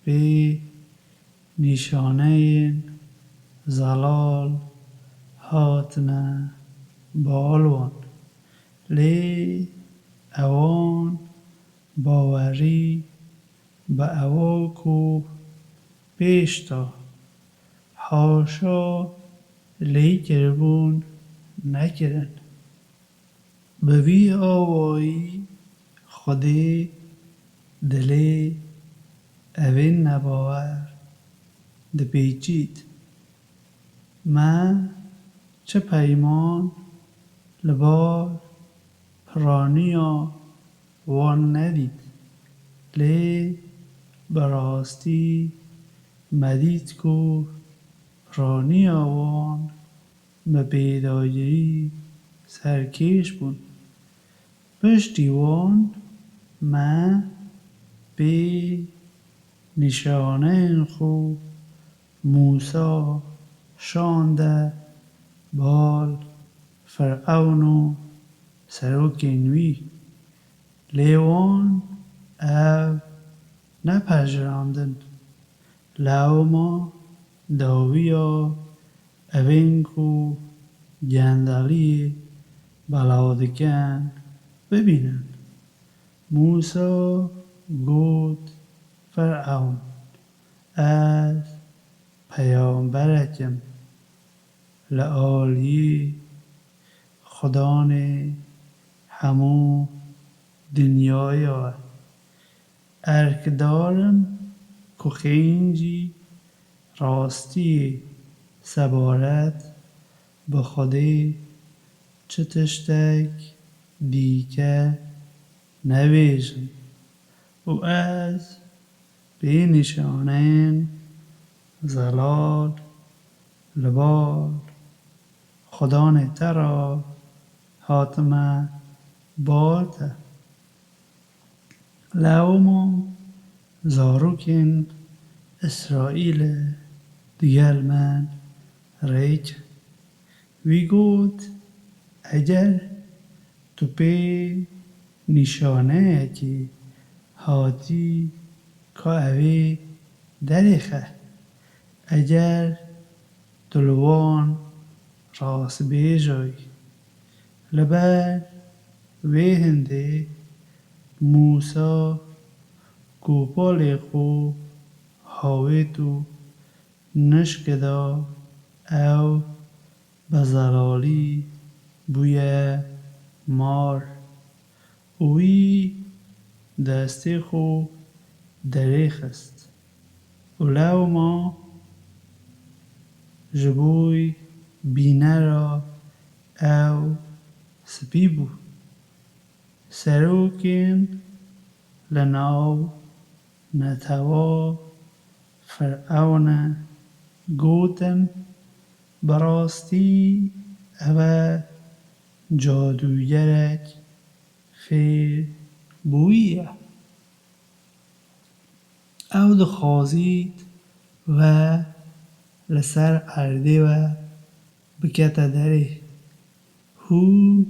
بی نشانه زلال هاتنه بالوان. لی اوان باوری به او کو پیشتا حاشا لی کربون نکرن. به وی آوایی خودی دلی اوین نباور ده پیچید. من چه پیمان لبار پرانیا وان ندید لی براستی مدید کو پرانیا وان به پیدایری سرکش بون. پشتی وان من به نشانه خو موسی شانده بال فرعون سروکنوی لیوان او نپژراندن لوما داویا اوین کو گندلی بلادکن ببینن. موسی گفت فرعون از پیامبرکم لعالی خدان همو دنیای ارک دارم که خینجی راستی سبارت به خودی چه تشتک دیگه نویژن و از به نشانه زلال لبال خدا ترا حاتمه باته لوما زاروکن اسرائیل دیگر من ریک وی گوت اگر تو پی نیشانه که هاتی که اوی دریخه اگر دلوان راست بیجای لبر وی هنده موسا گوپال خو هاوی تو نشکدا او بزلالی بوی مار وی دستی خو دریخ است ولو ما جبوی بینه را او سپی بو سروکن لناو نتوا فرعون گوتن براستی او جادوگرک فیر بویه او دخوازید و لسر عرده و بکت دره هو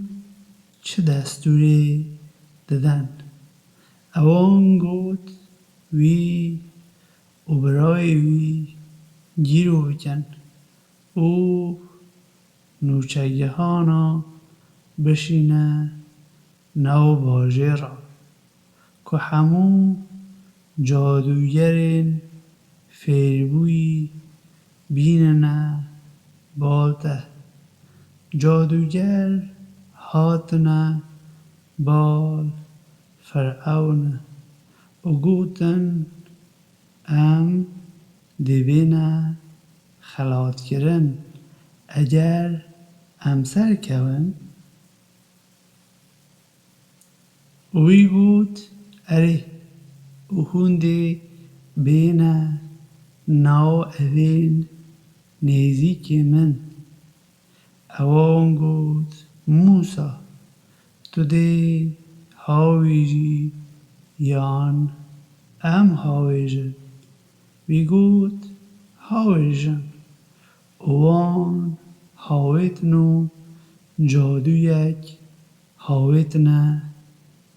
چه دستوری ددن اوان گوت وی و برای وی گیرو بکن او نوچگهانا بشینه نو باجه را که همو جادوگرین فیربوی بیننه بالته جادوگر هاتنه بال فرعون و گوتن ام دیوینه خلات کرن اگر امسر کون وی گوت اره و هنده بینه ناو اوین نزیک من اوان گوت موسا تو دی هاویجی یان ام هاویجن وی گوت هاویجن اوان هاویتنو جادویک هاویتنه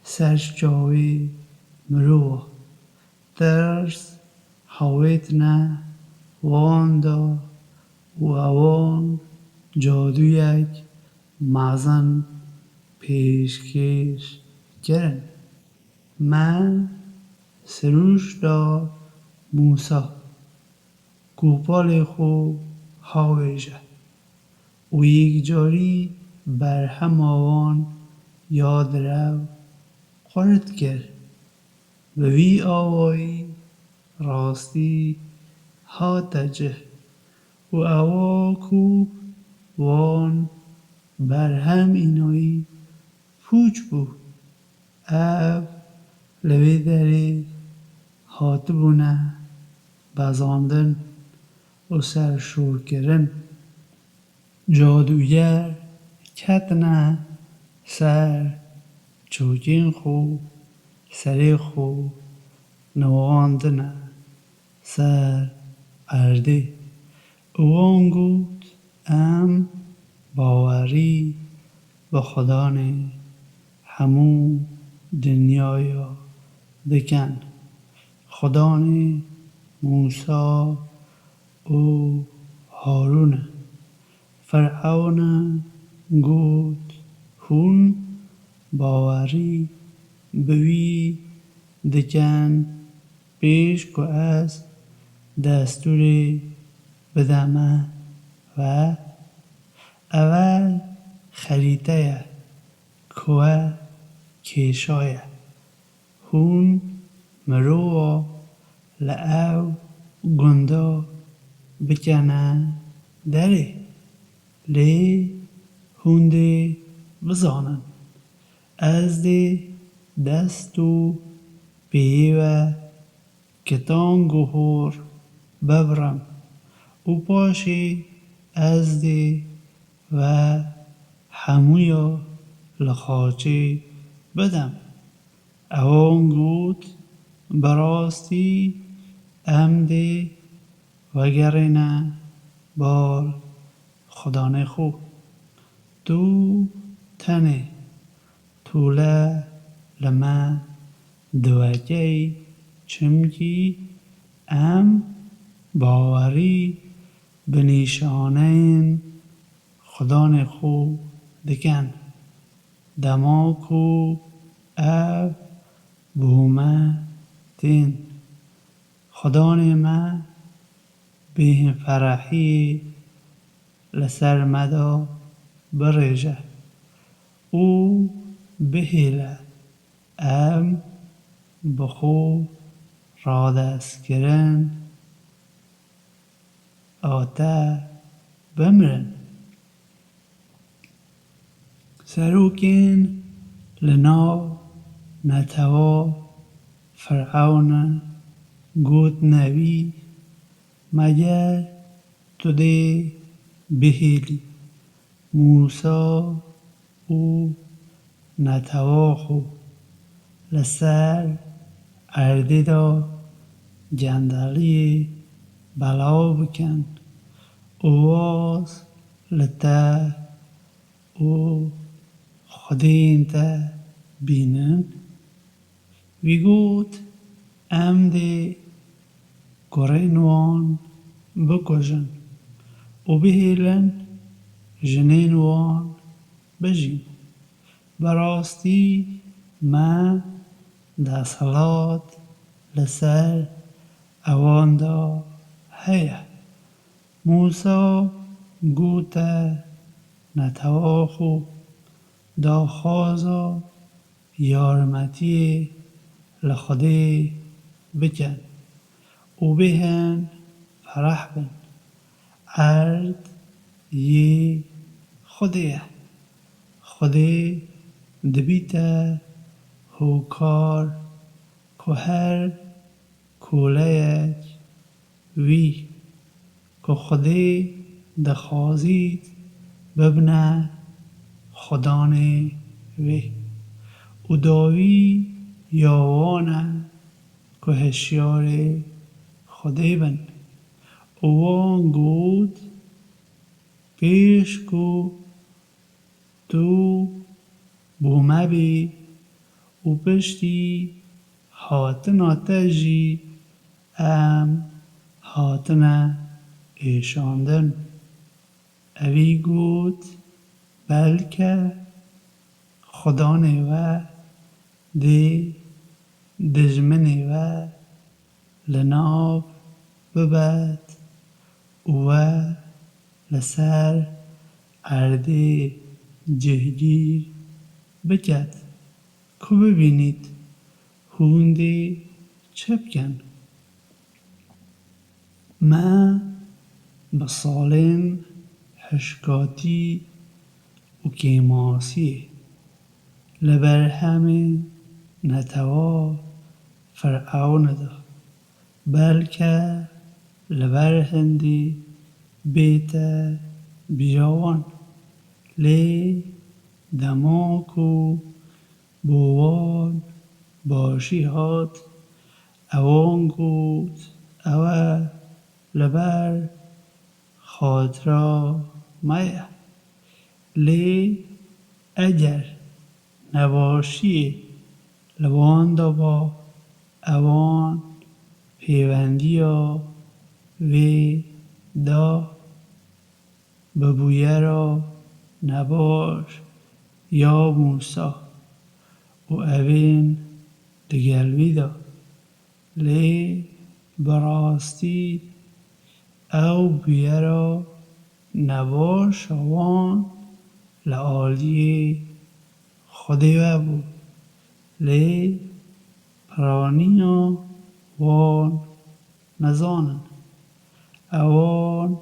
سرچاوی مروه ترس هاویتنه واندا و اوان جادویک مازن پیشکش کرن من سروش دا موسا گوپال خو هاویجه و یک جاری بر هم آوان یاد رو خورد کرد و وی آوایی راستی هاتجه و اوا کو وان بر هم اینایی پوچ بو او لوی دری هات بونه بزاندن و سرشور کرن جادوگر کتنه سر چوکین خو سری خو نواندنه سر ارده اوان گوت ام باوری به خدانه همو دنیایا دکن خدانه موسا و هارونه فرعون گوت هون باوری بوی دکن پیش که از دستور بدمه و اول خریطه که کشایه هون مروه لعو گندا بکنه دره لی هونده بزانن از دی دست و پیوه کتان گهور ببرم و پاشی از دی و همویا لخاچه بدم اوان گوت براستی امده وگرنه بار خدانه خو تو تنه توله لما دوکی چمکی ام باوری به نشانه خدان خو دکن دماکو اب بومه تین خدان ما به فرحی لسر مدا برژه او بهیله ام بخو را دست گرن آتا بمرن سروکین لنا نتوا فرعون گوت نوی مگر تو دی بهیلی موسا او نتواخو لسر اردی دا جندلی بلا بکن اواز لتا او خودین تا بینن وی گوت ام دی گرینوان بکجن و بهیلن جنینوان بجین براستی ما دا صلات لسر اوان دا هیا موسا گوتا نتواخو دا خوازا یارمتی لخده بکن و بهن فرح بن ارد یه خدیه خده دبیتا هوکار که هر کولیک وی که خده دخوازید ببنه خدان وی و داوی یاوانه که هشیار خده بن اوان گود پیش کو تو بومه بی و پشتی هاتنا تجی ام هاتنا ایشاندن اوی گود بلکه خدا نیوه دی دجمه نیوه لناف ببد و لسر ارده جهگیر بکد که ببینید هونده چه بکن ما بسالن حشکاتی و کیماسی لبر همه نتوا فرعون ده بلکه لبر هندی بیت بیاوان لی دماکو بوان باشی هات اوان گود اوه لبر خاطرا مایه لی اگر نباشی لوان با اوان پیوندیا وی دا ببویه را نباش یا موسا و اوین دگلوی دا لی براستی او بویه را نباش اوان لعالی خودی بود لی پرانیا وان نزانن اوان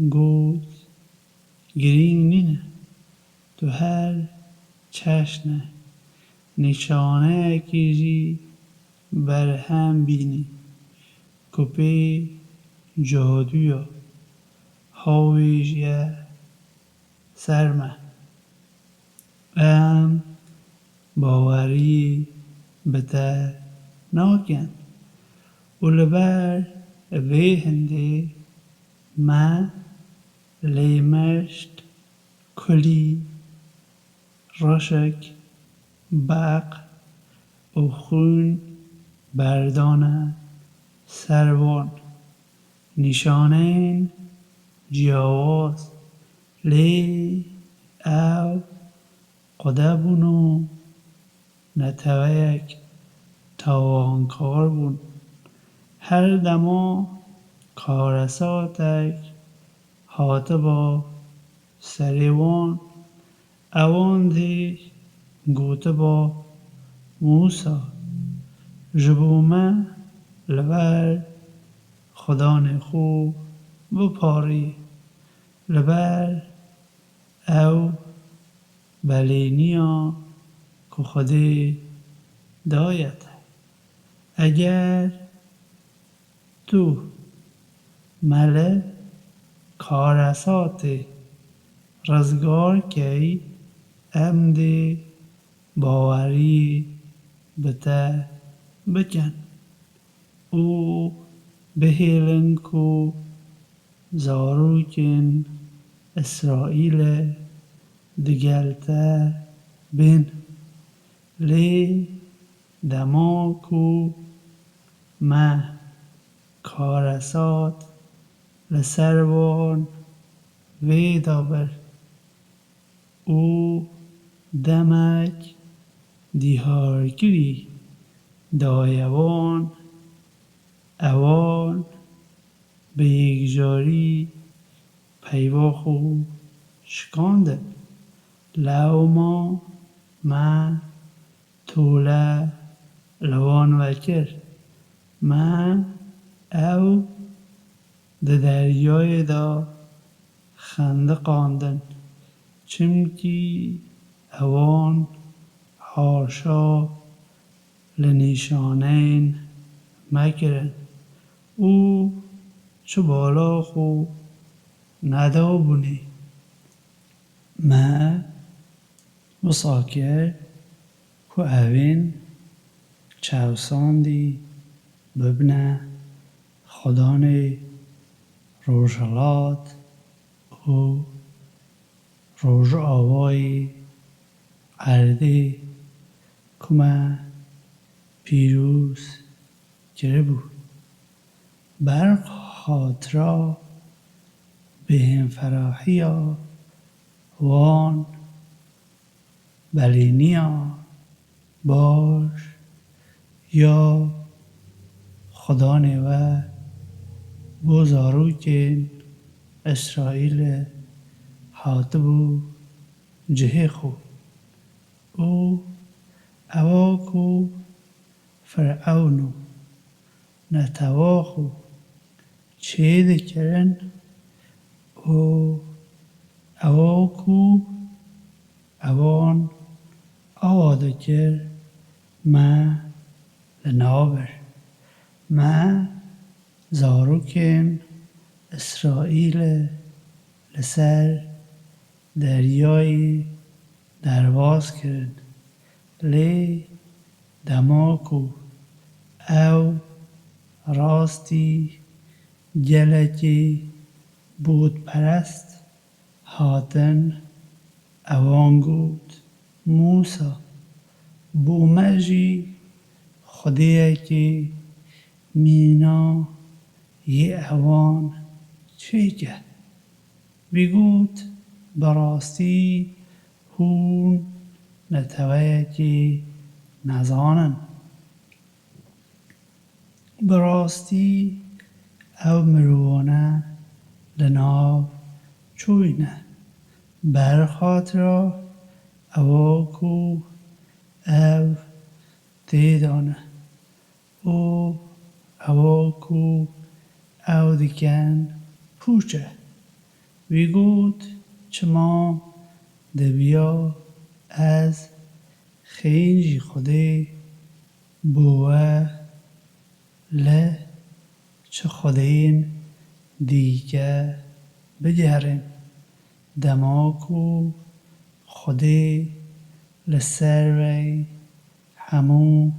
گود گرینگ نینه تو هر چشنه نشانه کیجی بر هم بینی کپی جادویا هاویجیه سرمه ام باوری بته ناکن و لبر وی هنده ما لیمشت کلی رشک بق و خون بردانه سروان نیشانین جیاواز لی او قده بونو نتویک تاوانکار بون هر دما کارساتک هاته با سریوان اوان دی گوته با موسا جبومه لبر خدان خوب بپاری لبر او بلینیا که خودی دایت اگر تو مله کارسات رزگار کی ام دی باوری بته بکن او بهیلن کو زاروکن اسرائیل دگلته بین لی دما کو ما کارسات لسروان وی دابر او دمک دیهارگیری دایوان اوان به یکجاری پیوا خو شکانده لوما ما توله لوان وکر ما او ده دریای دا خنده قاندن چمکی اوان حاشا لنیشانین مکرن او چو بالا خو ندا بونی ما بساکر که اوین چوساندی ببنه خدان روژالات و روژ آوای عرده کما پیروز گره بود بر خاطرا بهم فراحیا وان بلینیا باش یا خدا نوه بزاروکن اسرائیل حاطبو جه خو او اواکو فرعونو نتواخو چه کرن او اواکو اوان آواده کر ما لنابر ما زاروکن اسرائیل لسر دریای درواز کرد لی دماکو او راستی گلکی بود پرست هاتن اوان گود موسا بومجی خودیه که مینا یه اوان چه که بگود براستی هون نتویه که نزانن براستی او مروانه لناو چوینه برخاطر اواکو او دیدانه او اواکو او دیکن پوچه ویگود چما دبیا از خیلی خوده بوه له چه خودین دیگه بگرن دماکو خوده لسر وی همو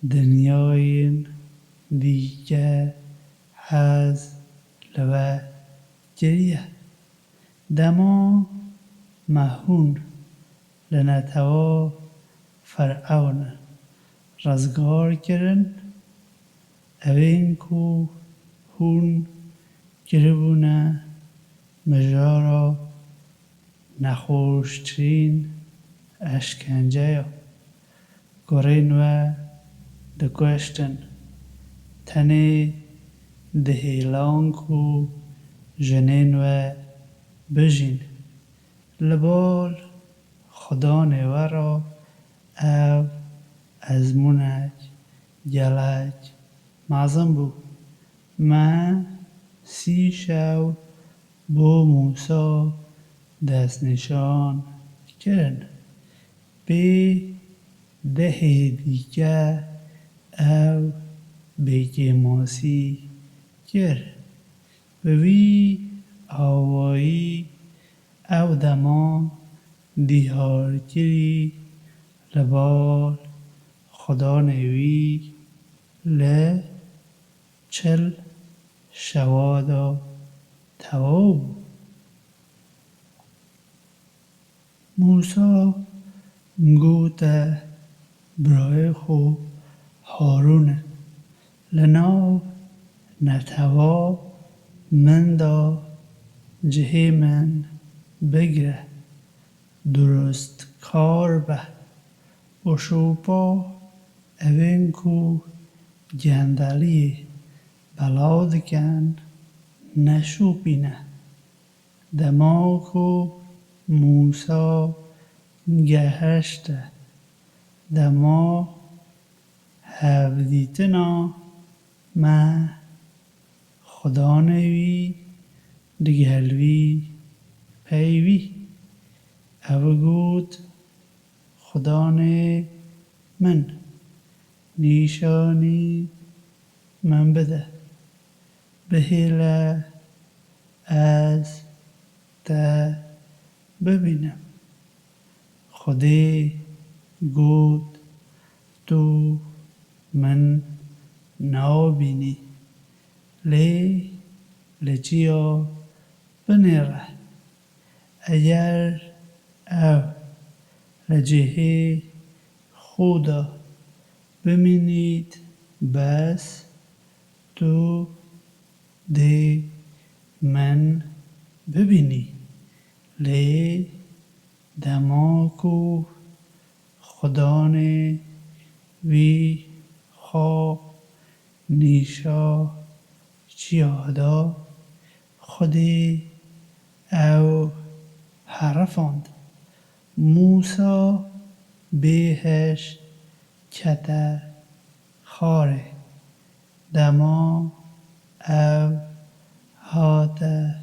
دنیای دیگه از لوه گریه دما مهون لنتوا فرعون رزگار کرن اوین کو هون گربونه مجارا نخوشترین اشکنجه گرین و دکشتن تنه دهیلان کو جنین و بجین لبال خدا نورا او ازمونک گلک معظم بو ما 30 شو بو موسا دست نشان کرن به 10 دیگه او بیگی ماسی کرد وی آوایی او دما دیهار کری لبال خدا نوی ل 40 شوادا تواب موسا گوته برای خو هارونه لناو نتوا من دا جهه من بگره درست کار به و شوپا اوین کو گندلی بلا دکن نشوپینه دما کو موسا گهشته دما هفدیتنا ما خدا نوی دگلوی پیوی او گود خدا من نیشانی من بده بهیله از تا ببینم خدای گود تو من نابینی لچیا بنیره اگر او لجهه خدا ببینید بس تو دی من ببینی دماکو خدا نه وی خوا نیشا چیادا خودی او حرفاند موسا بهش کته خاره دما او هاته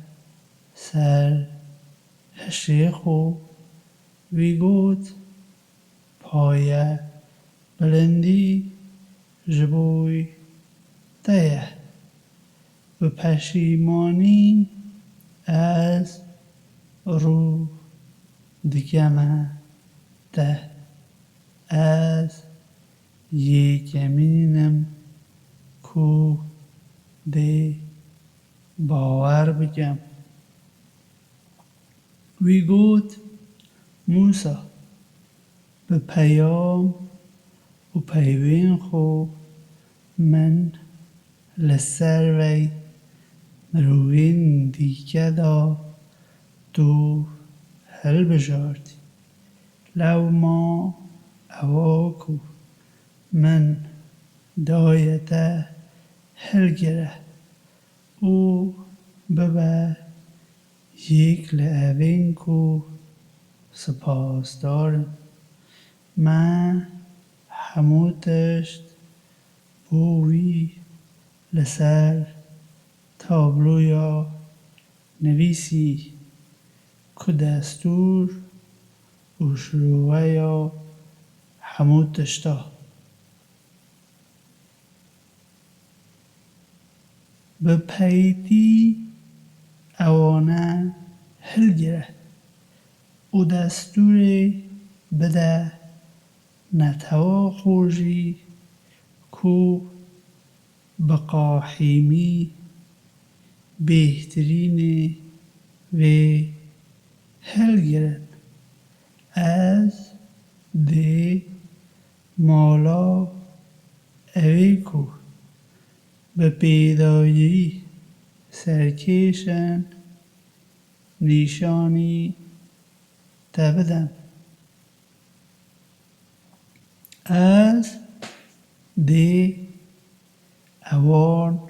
سر هشیخو وی گوت پایه بلندی جبوی تیه و پشیمانی از رو دکمه ته از یکمینم کو دی باور بکم وی گوت موسا به پیام و پیوین خو من لسر وی مروین دیگه دا تو هل بجاردی لو ما اواکو من دایته هل گره او ببه یک لعوین کو سپاس دارم من هموتشت بوی لسر تابلویا نویسی که دستور و شروعه یا هموتشتا به پیتی اوانه هل گره و دستور بده نتوا خوشی کو بقاحیمی بهترین و هل گرن از دی مالا اوی کو به پیدایی سرکیشن نیشانی تبدن از دی اوان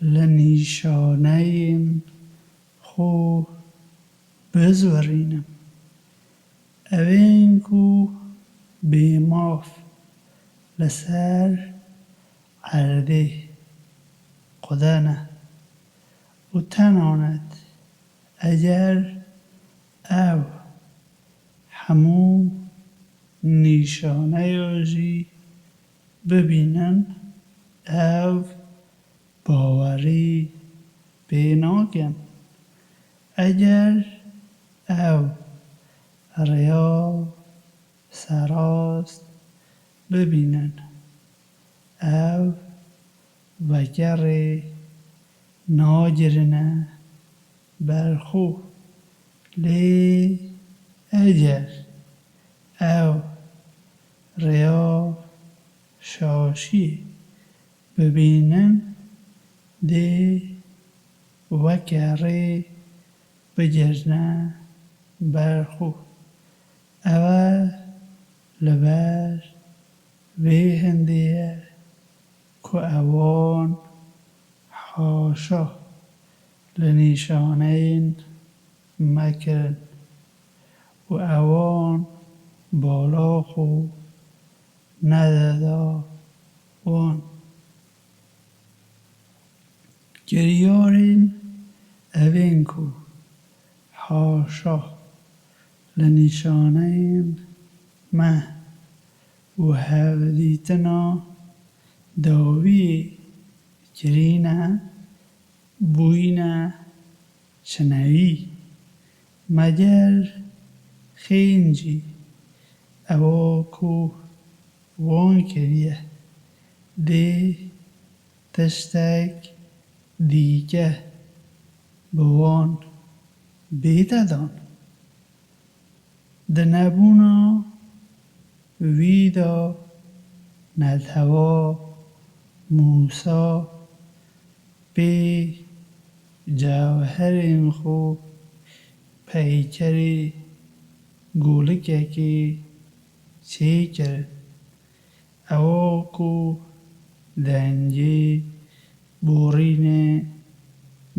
لنیشانه خو بزورینم اوین کو بیماف لسر عرده قدنه و تناند اگر او همو نیشانه یاجی ببینن او باوری بیناکن اگر او ریا سراست ببینن او وگر ناگرنه برخو لی اگر او ریا شاشی ببینن دی وکره بجرنه برخو او لبر وی هندیه که اوان حاشا لنیشانه مکرن و اوان بالا خو ندادا وان گریارین اوین کو حاشا لنیشانه مه و هودیتنا داوی کرینه بوینه چنوی مگر خینجی او کو وان کریه دی تشتک دیگه بوان بیددان دنبونا ویدا ندهوا موسا بی جوهر خو پیکری گولکه که چه کرد او کو دنجی بورین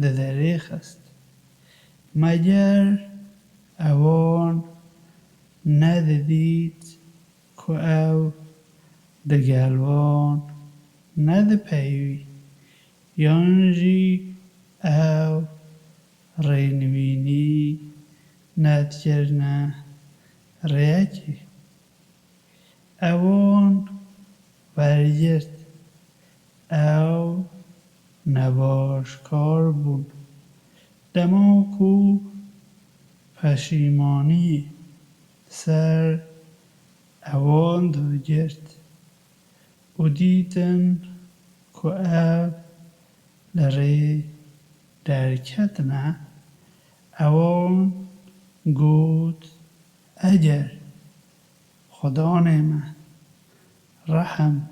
ددریخ است مگر اوان نددید که او دگلوان ند پیوی یانجی او رینوینی ندگرنه ریکی اوان برگرد او نباشکار بون دما کو پشیمانی سر اوان دو گرد و دیدن که او لره درکت نه اوان گود اگر خدا نمه رحم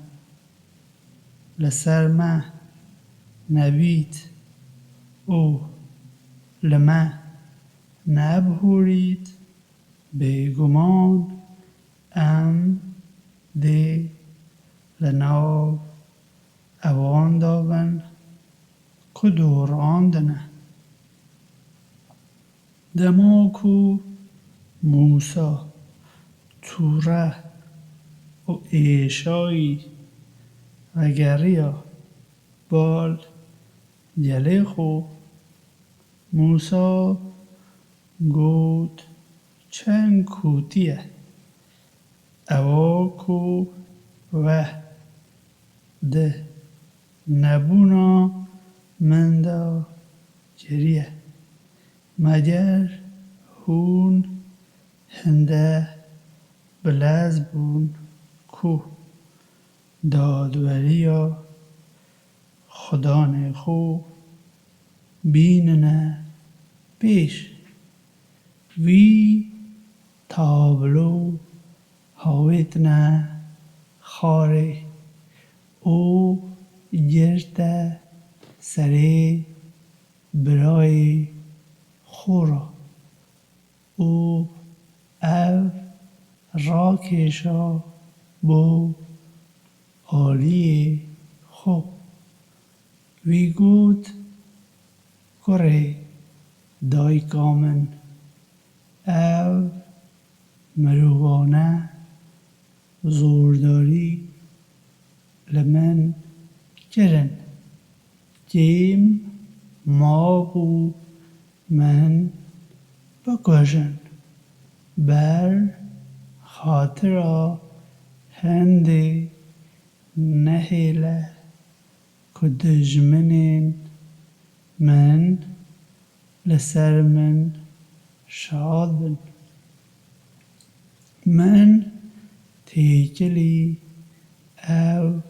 لسر مه نبید او لمه نبهورید بیگمان ام دی لناو اوان داون که دوراندنه دما کو موسا توره و ایشایی وگریا بال جله خو موسا گود چند کوتیه او کو و ده نبونا مندا جریه مگر هون هنده بلز بون کو دادوریا خدا خو بیننه پیش وی تابلو هاویتنا خاره او گرته سری برای خورا او او راکشا بو آلی خو وی گود کره دای کامن او مروانه زورداری لمن کرن جیم ما بو من بکشن بر خاطر هنده نهیله که دجمنین من لسر من شاد بن من تیکلی او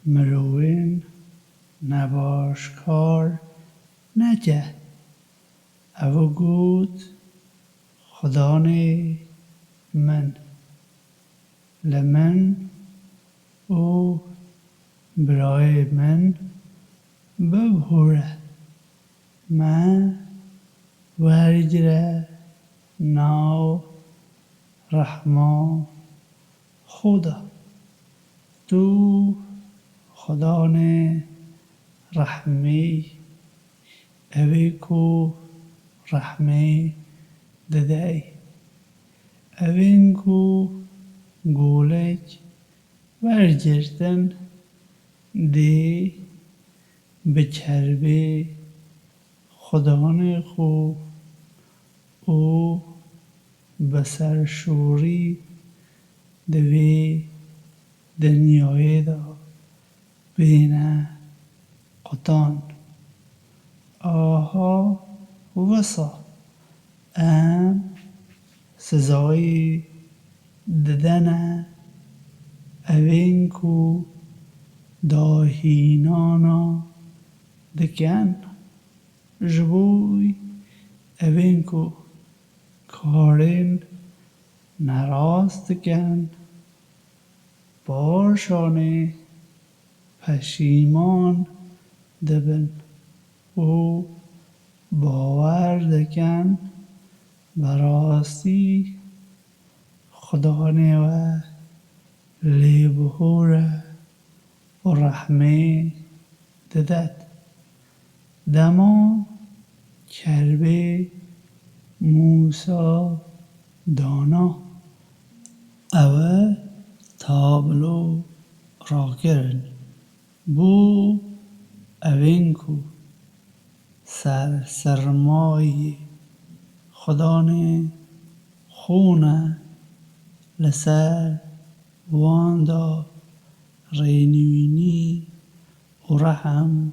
مروین نباشکار نجه او گود خدانه من لمن او برای من ببهوره ما ورگره ناو رحمان خدا تو خدانه رحمی اوی کو رحمی ددی اوین کو گولک ورگرتن دی بچربه خدانه خو او بسر شوری دوی دنیای دا بین قطان آها وسا ام سزای ددن اوین کو داهینانا دکن جبوی اوین کو کارین نراست دکن باشانه پشیمان دبن او باور دکن براستی خدانه و لیبهوره و رحمه ددد دما کربه موسا دانا او تابلو را کرن بو اوین کو سرمای خدانه خونه لسر واندا رینوینی و رحم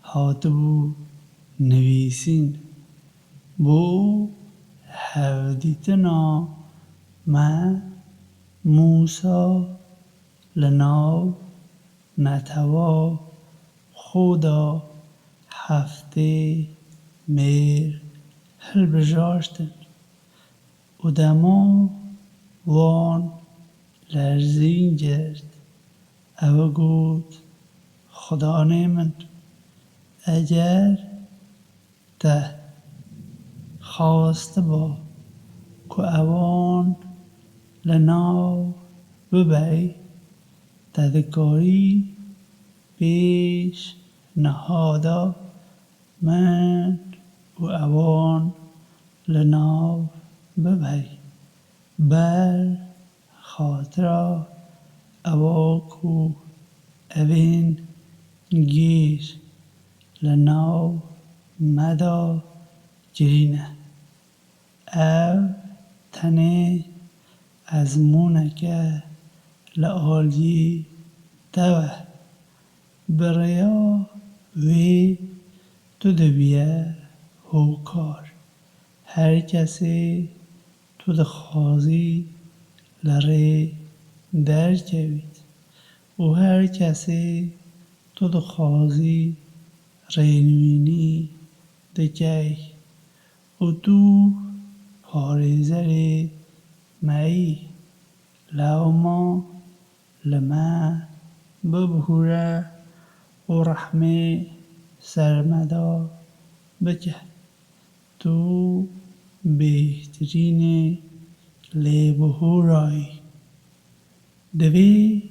هاتبو نویسین بو هفدیتنا ما موسا لناو نتوا خدا هفته میر هل بجاشتن و دما وان لرزین گرد او گود خدا من اگر ده خواست با که اوان لناو ببی تدکاری پیش نهادا من و اوان لناو ببی بر خاطر اواکو اوین گیر لناو مدا گرینه او تنه از مونکه لعالی دوه بریا وی تو دبیه هوکار هر کسی تو دخوازی لره در جوید و هر کسی تو دخوازی رینوینی دکی و تو پارزر مایی لوما لما ببهوره و رحمه سرمدا بکه تو بهترین لبهورایی دوی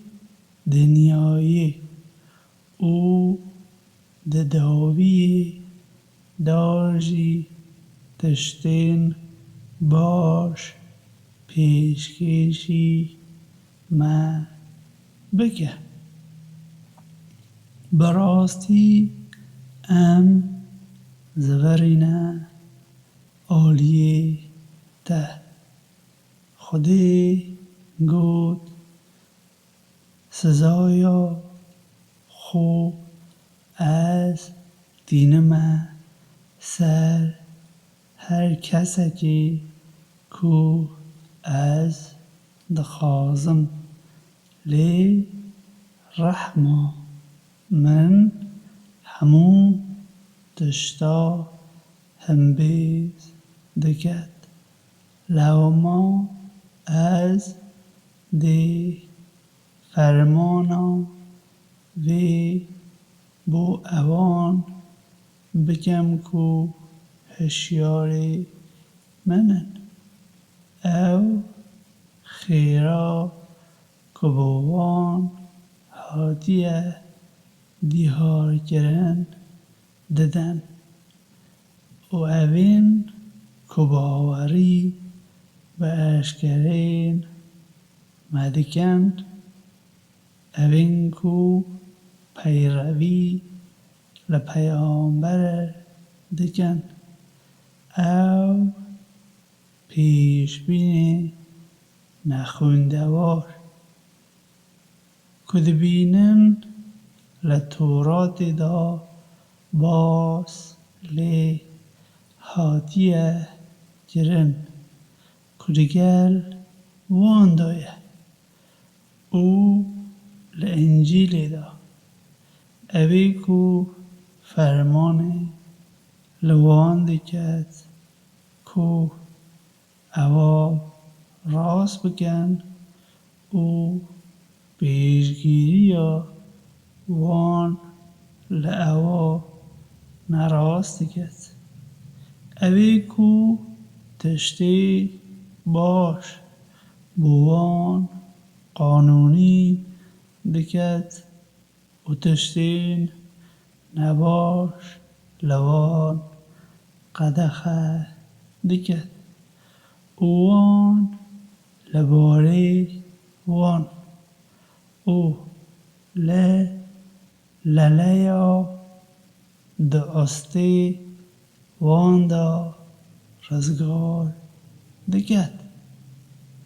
دنیای او دداوی دارجی تشتین باش پیشکشی ما بکه براستی ام زورینه عالیه ته خودی گود سزایا خو از دینما سر هر کسی کو از دخازم لی رحمه من همو تشتا هم بیز دکت لوما از دی فرمانا وی بو اوان بکم کو هشیاری منن او خیرا کبوان هاتیه دیهار کرن ددن و اوین کباوری و اشکرین مدکن اوین کو پیروی لپیامبر دکن او پیشبین نخوندوار کدبینن لتورات دا باس لی هاتیه کرن کدگل وان دایه او لانجیل دا اوی کو فرمان لوان دکت کو اوا راست بکن او پیشگیری یا وان لأوا نراست دکت اوی کو تشتی باش بوان قانونی دکت و تشتین نباش لوان قدخه دکت اوان لباره وان او للیا دعاسته وان دا رزگار دکت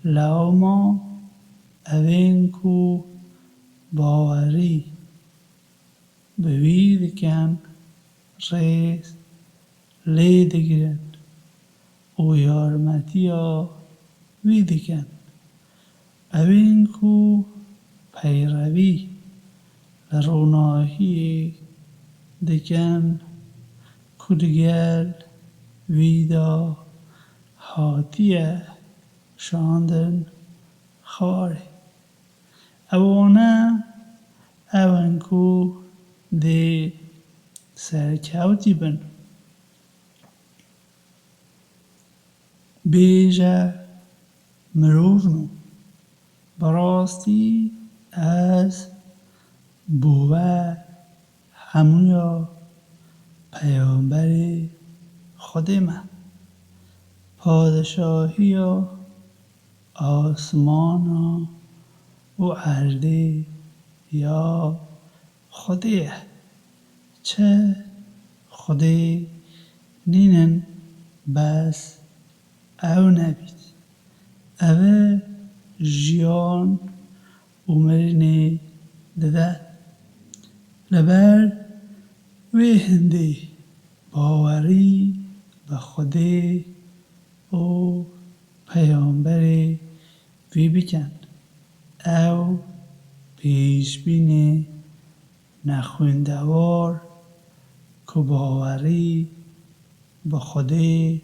لوما اوین کو باوری بوی دکن ریز لی دگرن او یارمتیا وی دکن اوین کو پیروی لروناهی دکن کدگل ویدا هاتیه شاندن خاره اوانه اون کو دی سرکوتی بن بیجه مروفنو براستی از بوه همویا پیامبر خود من پادشاهی و آسمان و عرضه یا خودیه چه خودی نینن بس او نبید او جیان عمرینه دده لبر وی هندی باوری به خودی او پیامبر وی بکن او پیشبین نخوندوار که باوری به خودی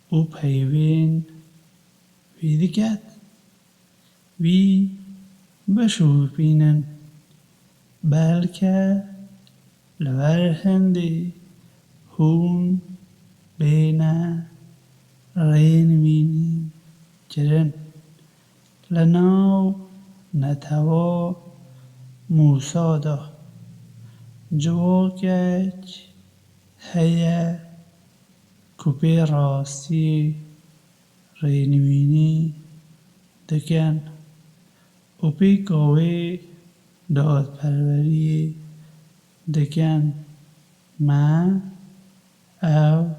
او پیوین وی دکت وی بشوپینن بلکه لور هندی هون بینه رین وینین کرن لناو نتوا موسا دا جواکک هیه کپی راستی رینوینی دکن و پی کاوی دادپروری دکن من او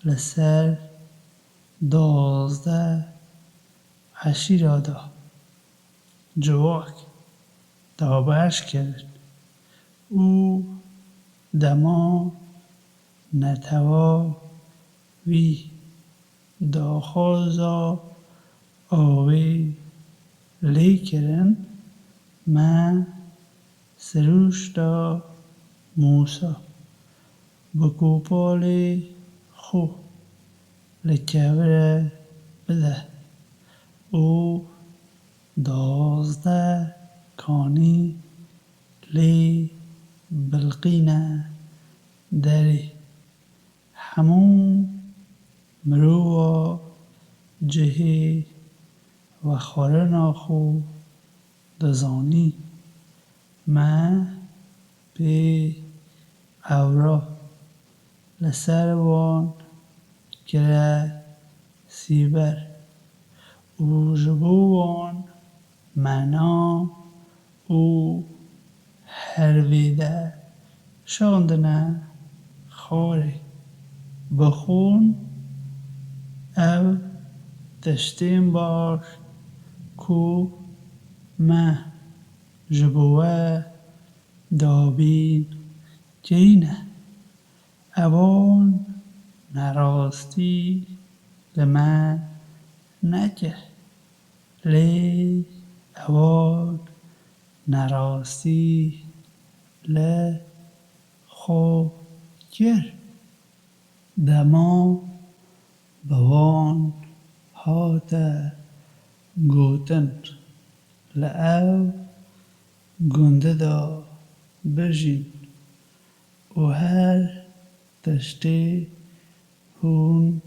لسر 12 عشیرا دا جواک دابش کرد او دما نتوا وی داخوزا آوی لیکرن من سروش دا موسا بکوپالی خو لکبره بده او 12 کانی لی بلقینه داری همون مروا جهی و خورنا خو دزانی من به اورا لسر وان گره سیبر او جبوان منا او هرویده شاندنه خاری بخون او تشتیم باش کو ما جبوه دابین گینه اوان نراستی لمن نکه لی اوان نراستی لخو گر دما بوان هاته گوتن لأو گنده دا بجین و هر تشتی هون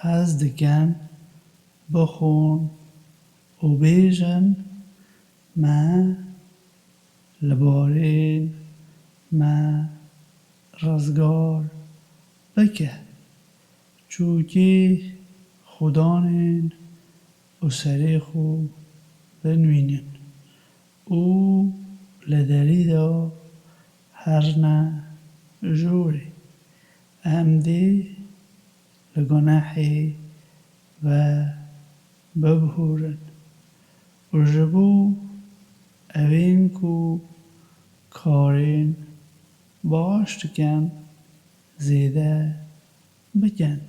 حز دکن بخون و بیجن ما لبارین ما رزگار بکه چوکی خدانین و سری خو بنوینین او لدری دا هر نه جوری امدی لگناحی و ببهورن و جبو اوین کو کارین باش دکن زیده بکن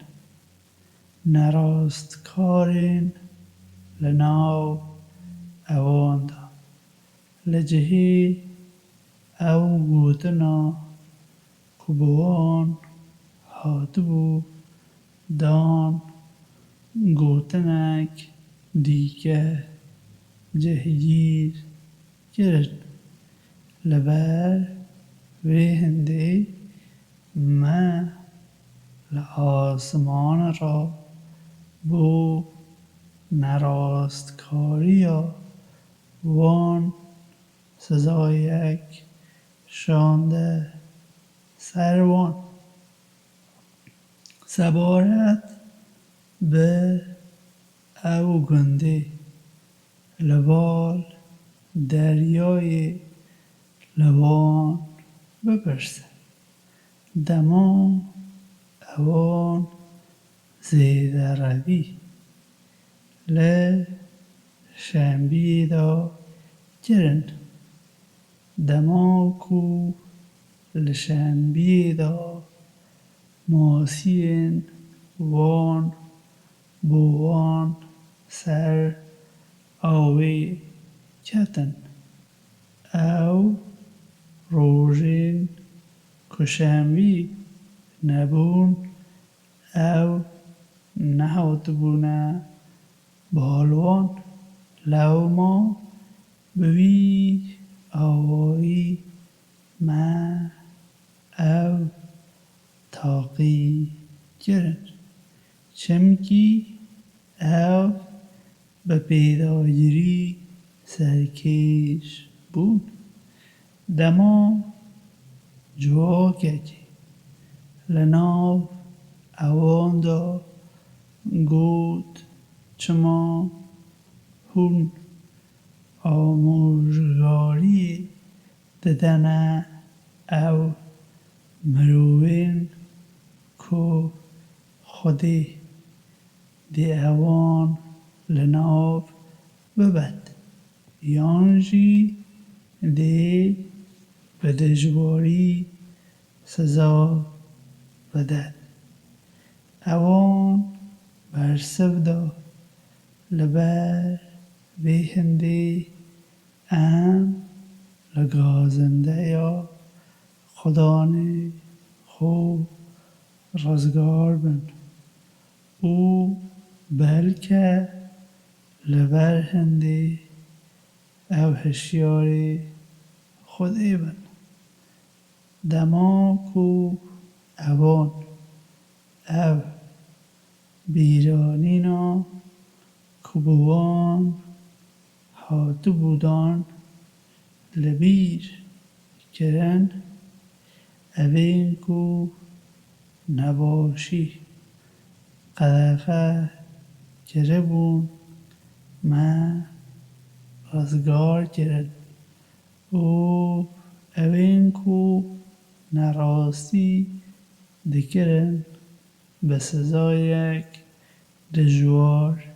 نراست کارین لناو اوان دا لجهی او گوتنا کبوان هاتبو دان گوتنک دیگه جهگیر کرد لبر وی هندی ما لآسمان را بو نراستکاریا وان سزایک شانده سروان سبارت به او گنده لبال دریای لبان بپرسه دما اوان زیده روی شنبی دا کرن دما کو لشنبی دا ماسین وان بوان سر آوی کتن او روژین کشنبی نبون او نهات بونه بالوان لو ما بوی آوایی ما او تاقی گرن چمکی او به پیداگیری سرکش بون دما جواککی لناو اوان دا گوت چما هون آموزگاری ددن او مروین کو خودی دی اوان لناو ببد یانجی دی به دجواری سزا بدد اوان بر سبدا لبر بیهنده ام لگازنده یا خدانه خوب رزگار بن او بلکه لبر هنده او هشیاری خودی بن دما کو اوان او بیرانینا کبوان هاتو بودان لبیر کرن اوین کو نباشی قدقه کربون ما رزگار کرد او اوین کو نراستی دکرن به سزایک دجوار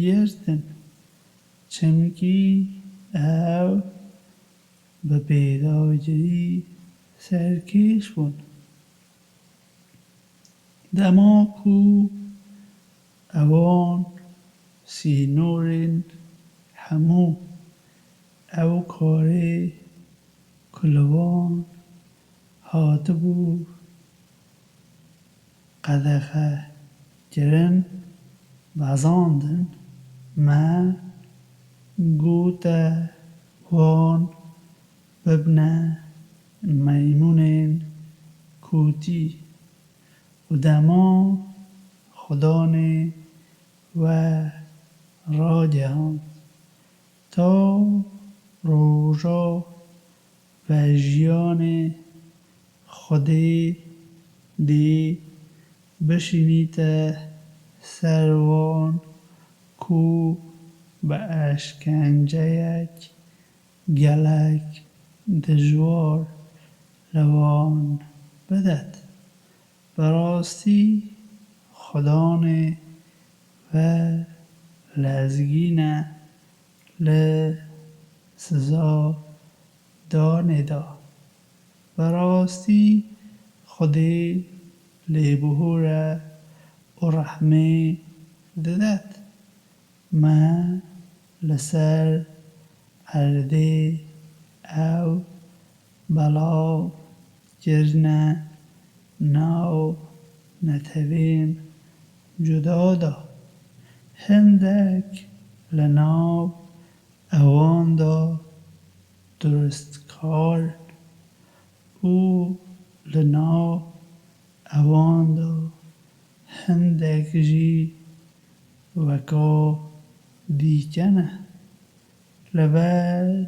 گرتن چمکی او به پیداگیری سرکش بون دما کو اوان سینورین همو او کاره کلوان هاتبو قدقه کرن بزاندن ما گوته وان ببنه میمونین کوتی و دما خدانه و راجهان تا روژا و جیان خودی دی بشینیت سروان کو به اشکنجه یک گلک دجوار روان بدد براستی خدانه و لزگینه لسزا دانه دا براستی خودی لیبهوره و رحمه ددد ما لسر عرده او بلا جرنه ناو نتوین جدا دا هندک لناو اوان دا درست کار او لناو اوان دا هندک جی وکا دیکنه لبر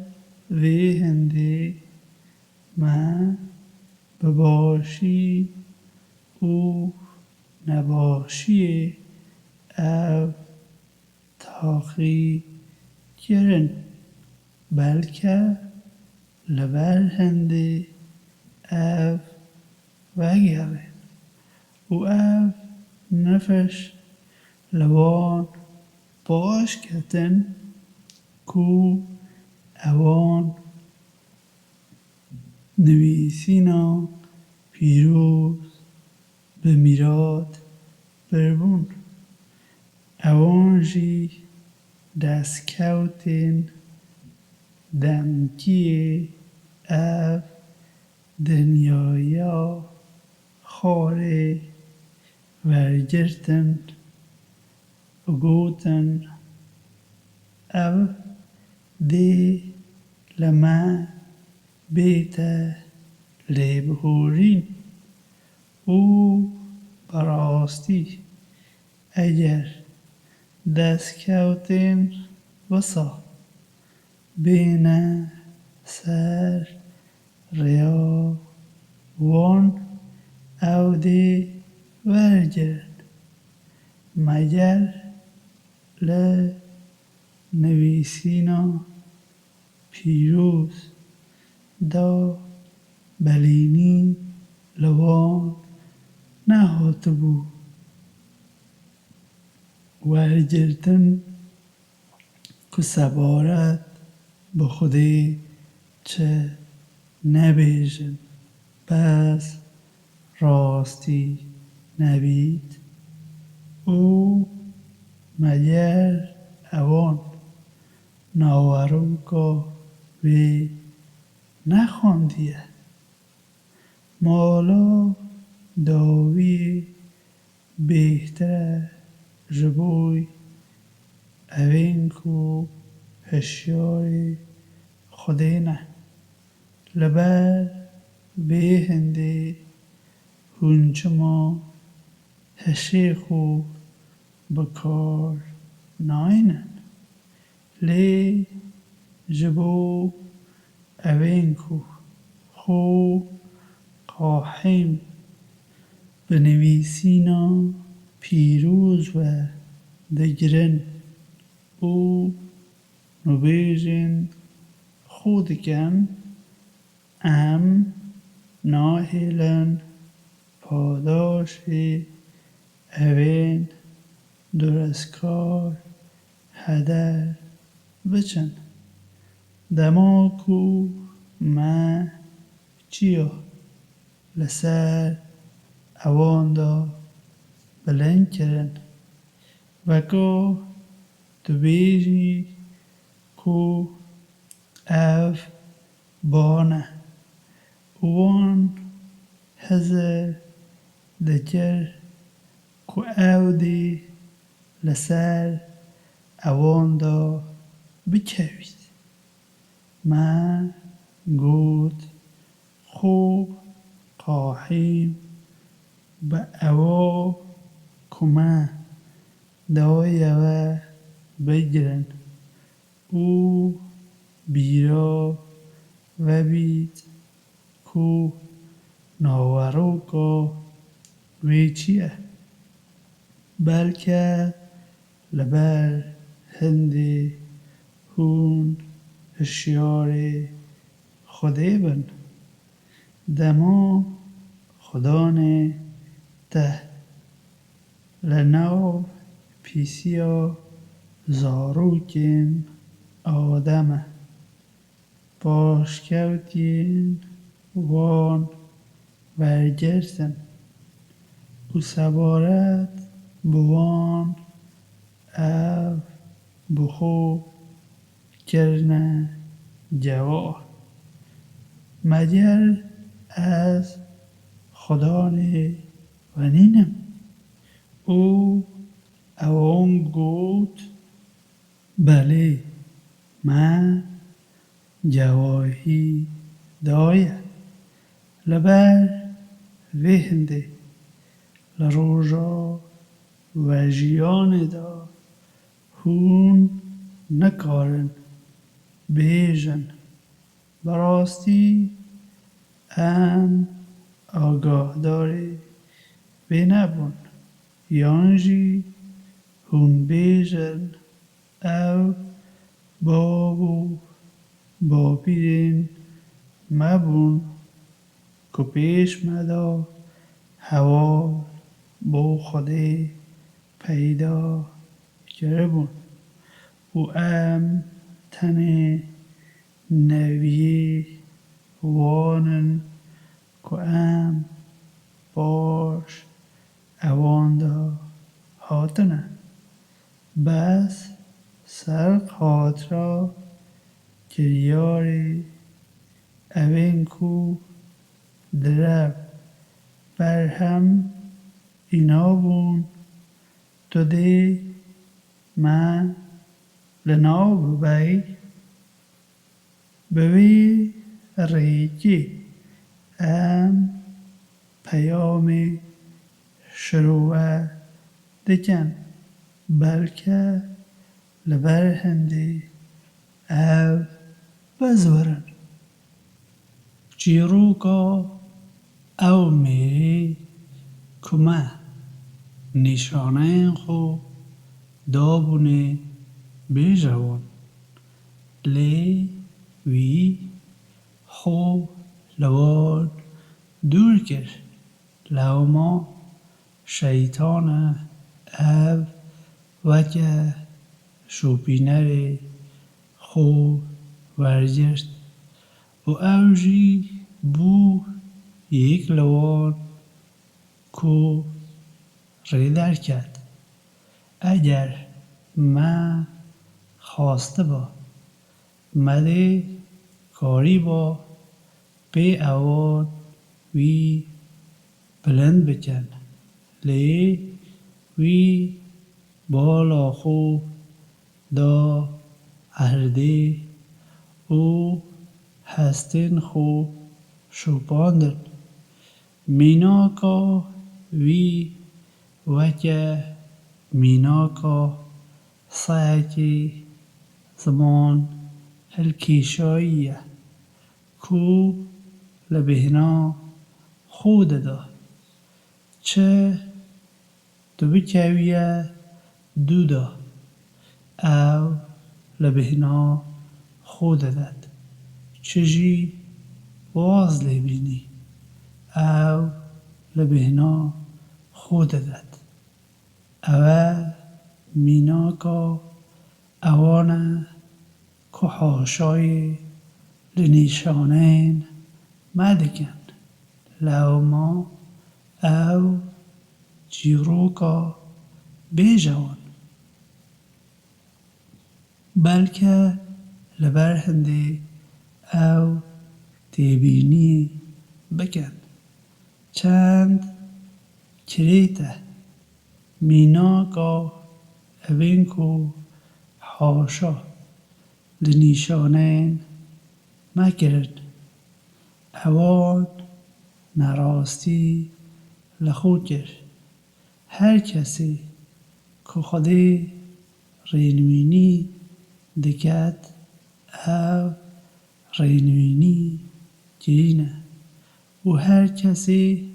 وی هنده ما بباشی او نباشی او تاقی کرن بلکه لبر هنده او وگرن او نفش لوان باش کتن کو اوان نویسینا پیروز به میراد بربون اوان جی دست کوتن دمکی او دنیایا خاره ورگرتن goten ev dê li me bête lêbihûrîn û berastî eger destkewtên wisa bêne ser rêya wan ew dê wergirin meger li nivîsîna pîrûz de belînî li wan nehatibû. Wergirtin ku sebaret bi Xwedê çi nebêjin bes rastî nebît û meger ewan naweroka wê nexandiye. Mala dawiyê bêhtir e ji bo evên ku hişyarê Xwedê ne. Li ber vê hindê hûn çima hişê xwe bikar nayînin. Lê ji bo evên ku xwe qahem bi nivîsîna pîrûz ve digirin û nûbêjên xwe dikin, em nahêlin padaşê evên durezkar heder biçin. Dema ku me çiya li ser ewan de bilind kirin, veka tu bêjî ku ev ban e û wan hizir dikir ku ew dê li ser ewan de bikevît. Me got xwe qahem bi ewa ku me daye we bigirin û bîra vebît ku naweroka wê çi ye. Belke li ber hindê hûn hişyarê Xwedê bin. Dema Xudanê te li nav pîsiya zarokên Adem e. Paşkevtiyên wan wergirtin û sebaret bi wan ew bi xwe kirine cewar. Meger ez Xudanê we nînim? û ewan got belê, me cewahî daye. Li ber vê hindê li roja vejiyanê de hûn nikarin bêjin bi rastî em agahdar vê nebûn yan jî hûn bêjin ew bav û bapîrên me bûn ku pêş me de hewal bo Xwedê peyda kiribûn û em tenê neviyê wan in ku em paş ewan de hatine. Bes ser xatira kiryarê evên ku direv berhem îna bûn tu dê من لناو ببی بوی ریگی ام پیام شروع دکن بلکه لبر هندی او بزورن چیروکا او میری کمه نشانه خو دابونه بیجوان لی وی خو لوال دور کر لوما شیطان او وکه شوپینر خو ورگشت و او جی بو یک لوال کو ریدر کرد اگر من خواسته با مده کاری با پی اوان وی بلند بکن لی وی بالا خو دا هرده او هستین خو شوپاندن میناکا وی وکه میناکا سعکی زمان الکیشاییه کو لبهنا خود دا چه تو بکویه دو دا او لبهنا خود داد چجی باز لبینی او لبهنا خود داد او میناکا اوانه که حاشای لنیشانین مدکن لوما او جیروکا بیجوان بلکه لبر هنده او تیبینی بکن چند کریته میناکا اوینکو حاشا لنیشانین مکرد اوان نراستی لخود کرد هر کسی که خودی رینوینی دکت او رینوینی گرینه و هر کسی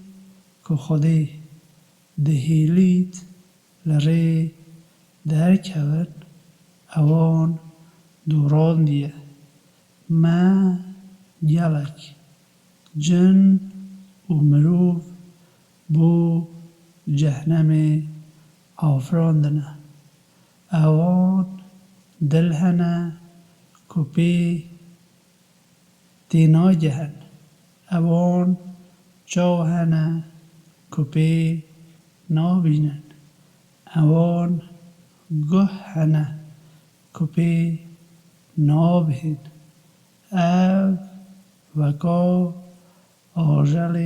که خودی دهیلیت لره در کود اوان دوران دیه ما گلک جن و مروف بو جهنم آفراندنه اوان دل هنه کپی تینا جهن اوان چاو هنه کپی نابینن اوان گه هنه کپی نابهن او وکا آجل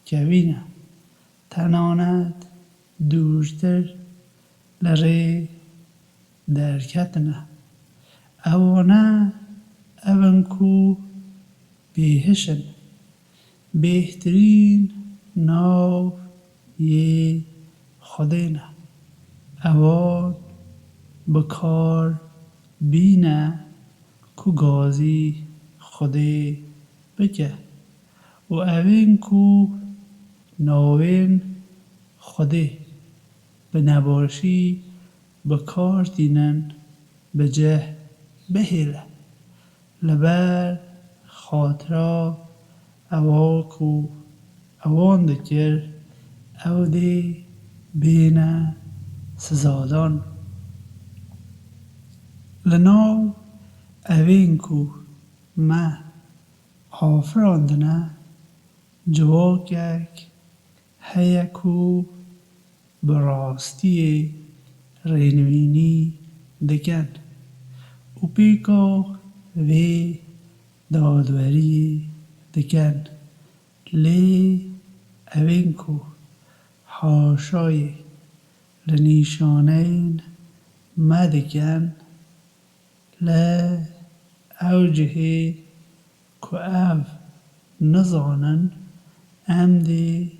کوینه تنانت دورتر لره درکتنه اوانه اونکو بیهشن بهترین ناو یه خودینه اوان بکار بینه کو گازی خودی بکه و اوین کو ناوین خودی به نباشی بکار دینن به جه بهیله لبر خاطرا اواکو اوان دکر او دی بین سزادان لناو اوینکو ما آفراندنه جواکک هیکو براستی رینوینی دکن و پیکا وی دادوری دکن لی اوینکو حاشای لنیشانین مدگن لا اوجه که او نزانن امدی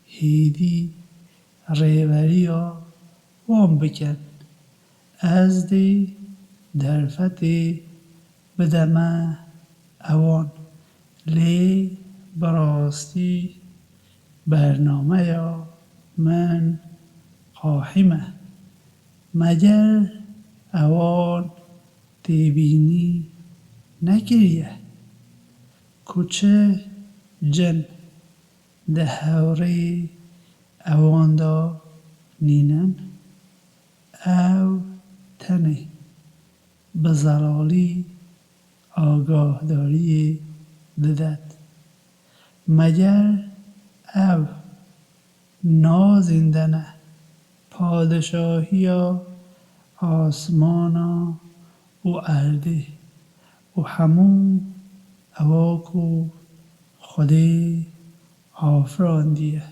هیدی ریوریا وام بکن از دی درفتی بدمه اوان لی براستی برنامه یا من قاحمه مگر اوان تیبینی نکریه کوچه جن ده هوری اوان دا نینن او تنه بزلالی آگاه داری ددد مگر او نازندنه پادشاهی آسمانا و ارده و همون اواکو خودی آفراندیه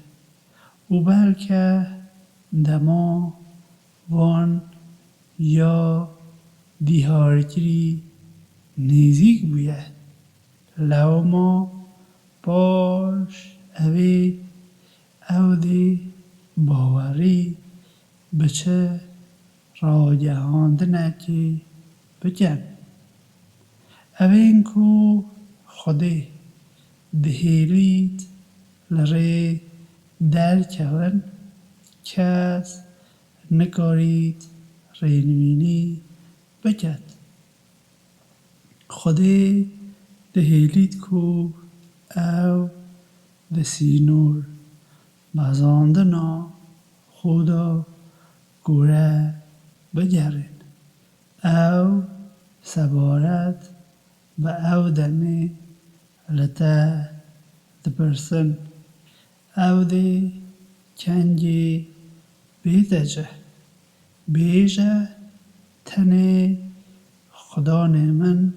و بلکه دما وان یا دیهارگیری نزیک بویه لو ما باش اوی او دی باوری بچه راجهاندنه که بکن اوین کو خودی دهیلید لره درکون کس نکارید رینوینی بکد خودی دهیلید کو او دسینور بازاندنا خدا گوره بگرین او سبارت و او دنی لتا دپرسن او دی کنجی بیدجه بیجه تنی خدا من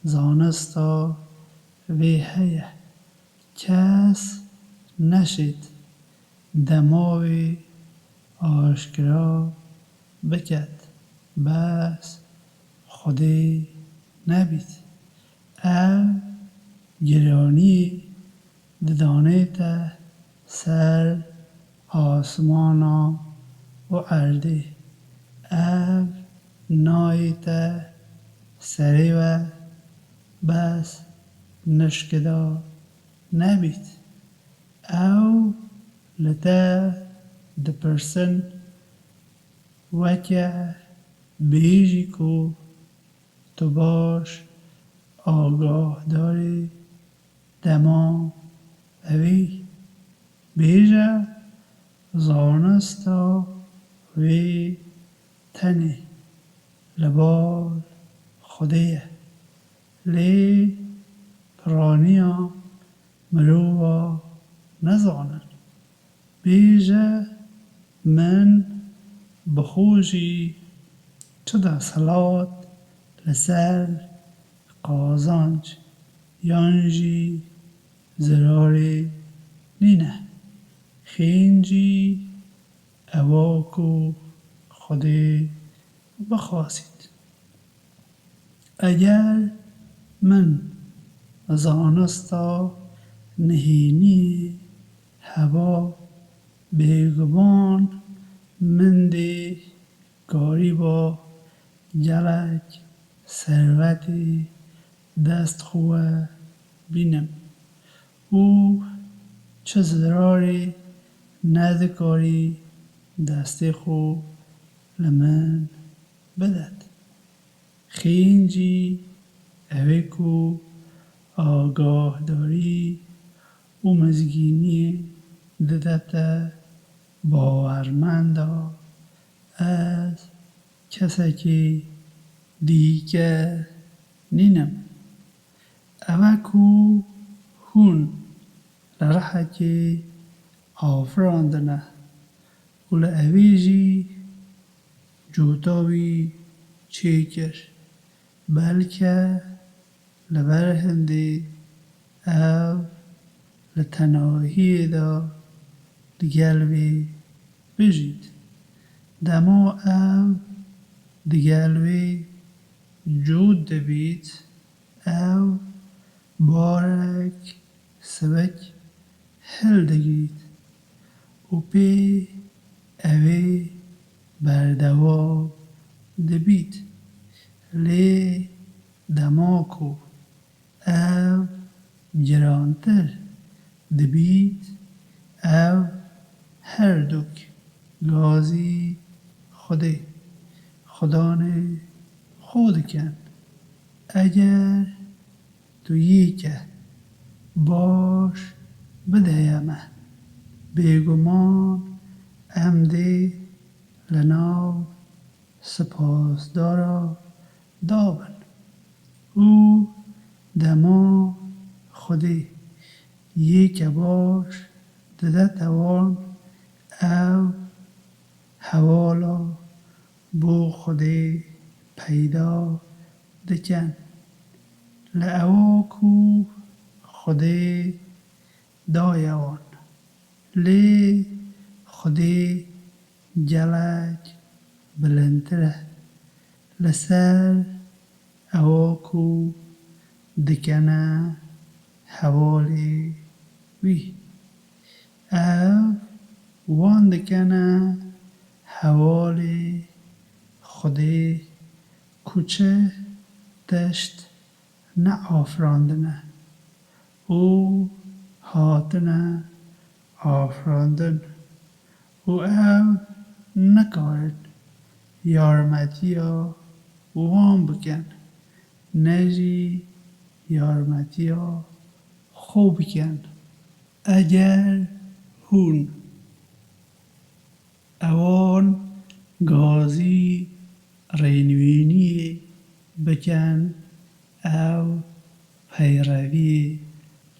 زانستا وی هیه کس نشید دماوی آشکرا بکد بس خودی نبید او گرانی ددانه تا سر آسمانا و ارده او نای تا سری و بس نشکدا نبید او لتا دپرسن وکه بیجی کو تو باش آگاه داری دما اوی بیجه زانستا وی تنی لبال خودیه لی پرانیا مرووا نزانن بیجه من بخوشی چه در سلات لسر قازانج یانجی زراری نینه خینجی اواکو خودی بخواستید اگر من زانستا نهینی هوا بیگمان من دی گاری با جلک ثروتی دست خواه بینم او چه ضراری ندکاری دست خو لمن بدد خینجی اوی کو آگاه داری و مزگینی ددت باورمندا از کسی که دیگر نینم اوه کو هون لرحه که آفراندنه و لعویجی جوتاوی چیکر بلکه لبرهندی او لتناهی دا دگلوی بجید دما او دگلوی جود دبیت او بارک سبک هل دگید و پی اوی بردواب دبیت لی دماکو او جرانتر دبیت او هر دوک گازی خوده خدانه خود کن اگر تو یکه باش بدهیمه بیگمان امده لناو سپاسدارا دابن او دما خودی یکه باش دده توان او حوالا بو خودی پیدا دکن لعواکو خودی دایوان لی خودی جلک بلندره لسر اواکو دکنه حوالی وی او وان دکنه حوالی خودی کوچه دشت نه آفراندنه او هاتنه آفراندن او نکارد یارمتیا وان بکن نجی یارمتیا خوب بکن اگر هون اوان گازی رینوینی بکن او پیروی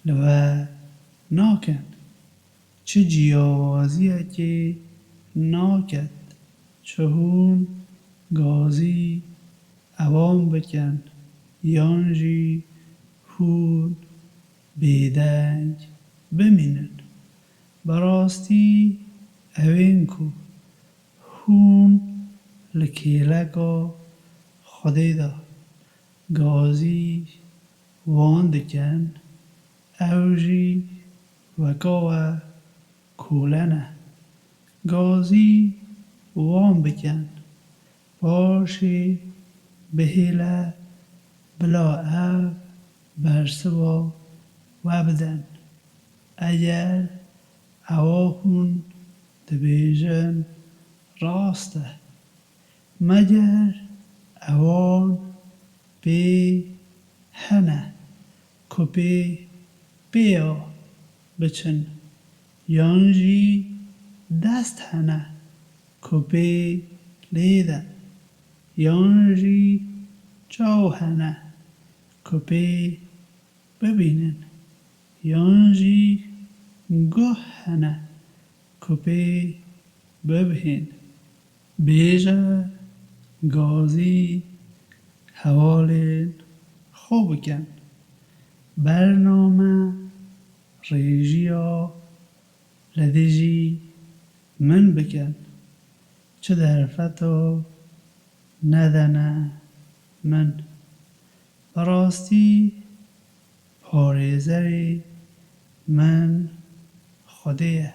لوه ناکن چه جیاوازیه که ناکد چهون گازی اوان بکن یانجی هون بیدنگ بمینن براستی اوین کو هون لکیلگا خودی دا گازی وان دکن اوجی وکاوه کولنه گازی وان بکن باشی بهیله بلا او برسوا و بدن اگر اواهون دبیجن راسته مگر اوان بی هنه کپی بیا بچن یانجی دست هنه کپی لیدن یانجی چاو هنه کپی ببینن یانجی گوه هنه کپی ببین بیجه گازی حوالین خوب کن برنامه ریجیا لدیجی من بکن چه درفتو ندنه من براستی پاریزری من خودیه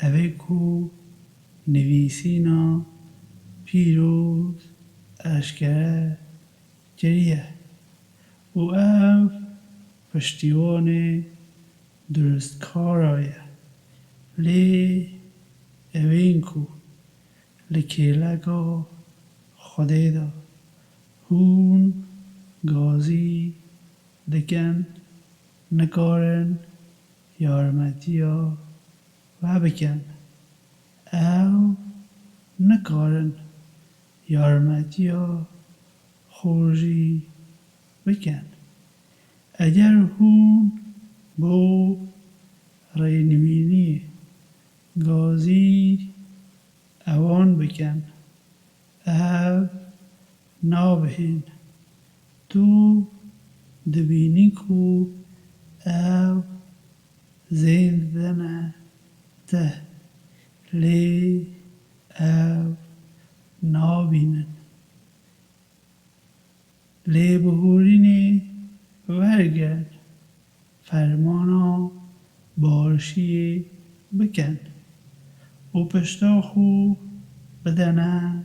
اوی کو نویسینا پیروز اشکره گریه او پشتیوان درست کارایه لی اوین کو لکیلگا خودی دا هون گازی دکن نکارن یارمتیا و بکن او نکارن یارمتیا خورجی بکن اگر هون بو رینوینی گازی اوان بکن او نابهین تو دبینی کو او زین دنه ته لی او نابینن لی بهورینی ورگرد فرمانا بارشی بکن و پشتا خو بدنه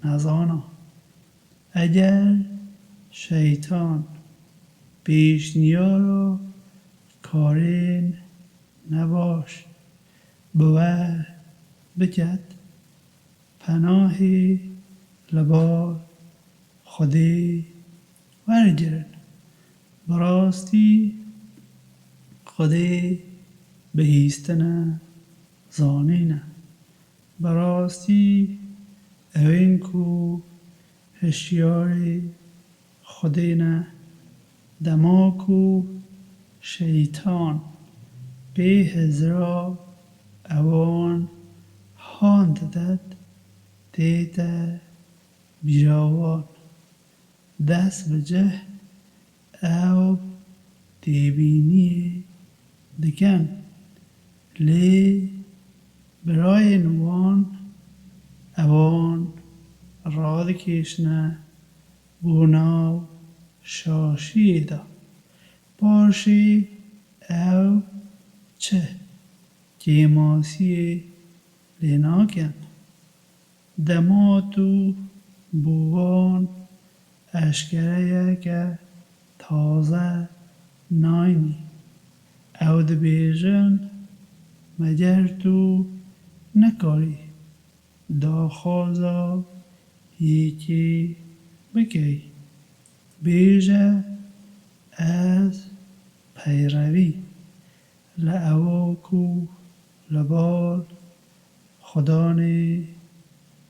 نزانا اگر شیطان پیشنیا کارین نباش بور بکد پناهی لبار خودی ورگرن براستی خودی بهیستنه زانینه براستی اوین کو هشیاری خودی نه دماکو شیطان به هزرا اوان هاند دد دیتا بیراوان دست به جه او دیبینی دکن لی برای نوان اوان راد کشنه بوناو شاشی دا باشی او چه کیماسی لیناکن دماتو بوان اشکره که تازه ناینی او دبیجن مگر تو نکاری دا خوزا یکی بکی بیجه از پیروی لعواکو لبال خدانه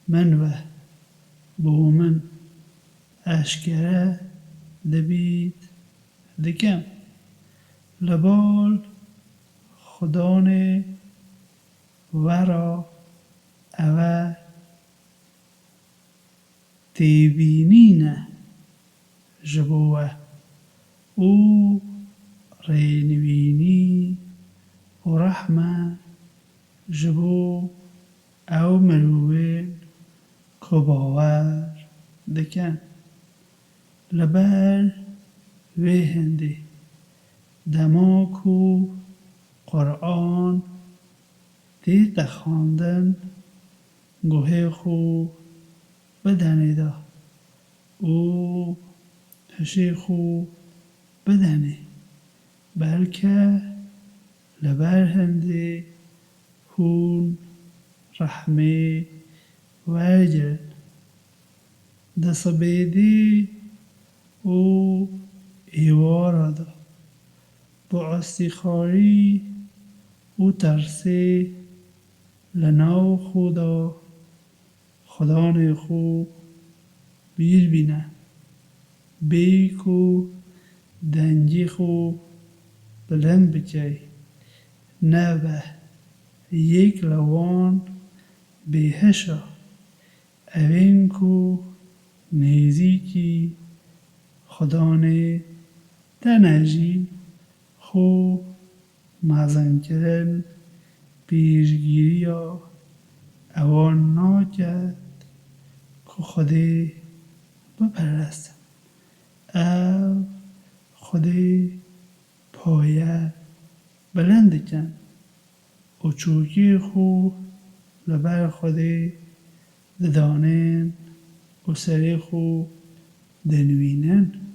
من و بومن اشکره دبید دکم لبال خدانه ورا اوه تیبینینه جبوه او رینوینی و رحمه جبو او مروین کباور دکن لبر ویهنده دماکو قرآن دیت خواندن گوه خو بدنیده او هشی خو بدنی بلکه لبر هنده هون رحمه ورگرد دست بیدی او ایوارا دا با استخاری او ترسی لناو خدا خدان خو بیر بینه بیکو دنجی خو بلند بچه نه به یک لوان بهشا اوین کو نیزیکی خدانه تنجی خو مزن کردن پیشگیری یا اوان ناکد که خودی بپرستن او خودی پایه بلند کن و چوکی خو لبر خودی دانین و سری خو دنوینن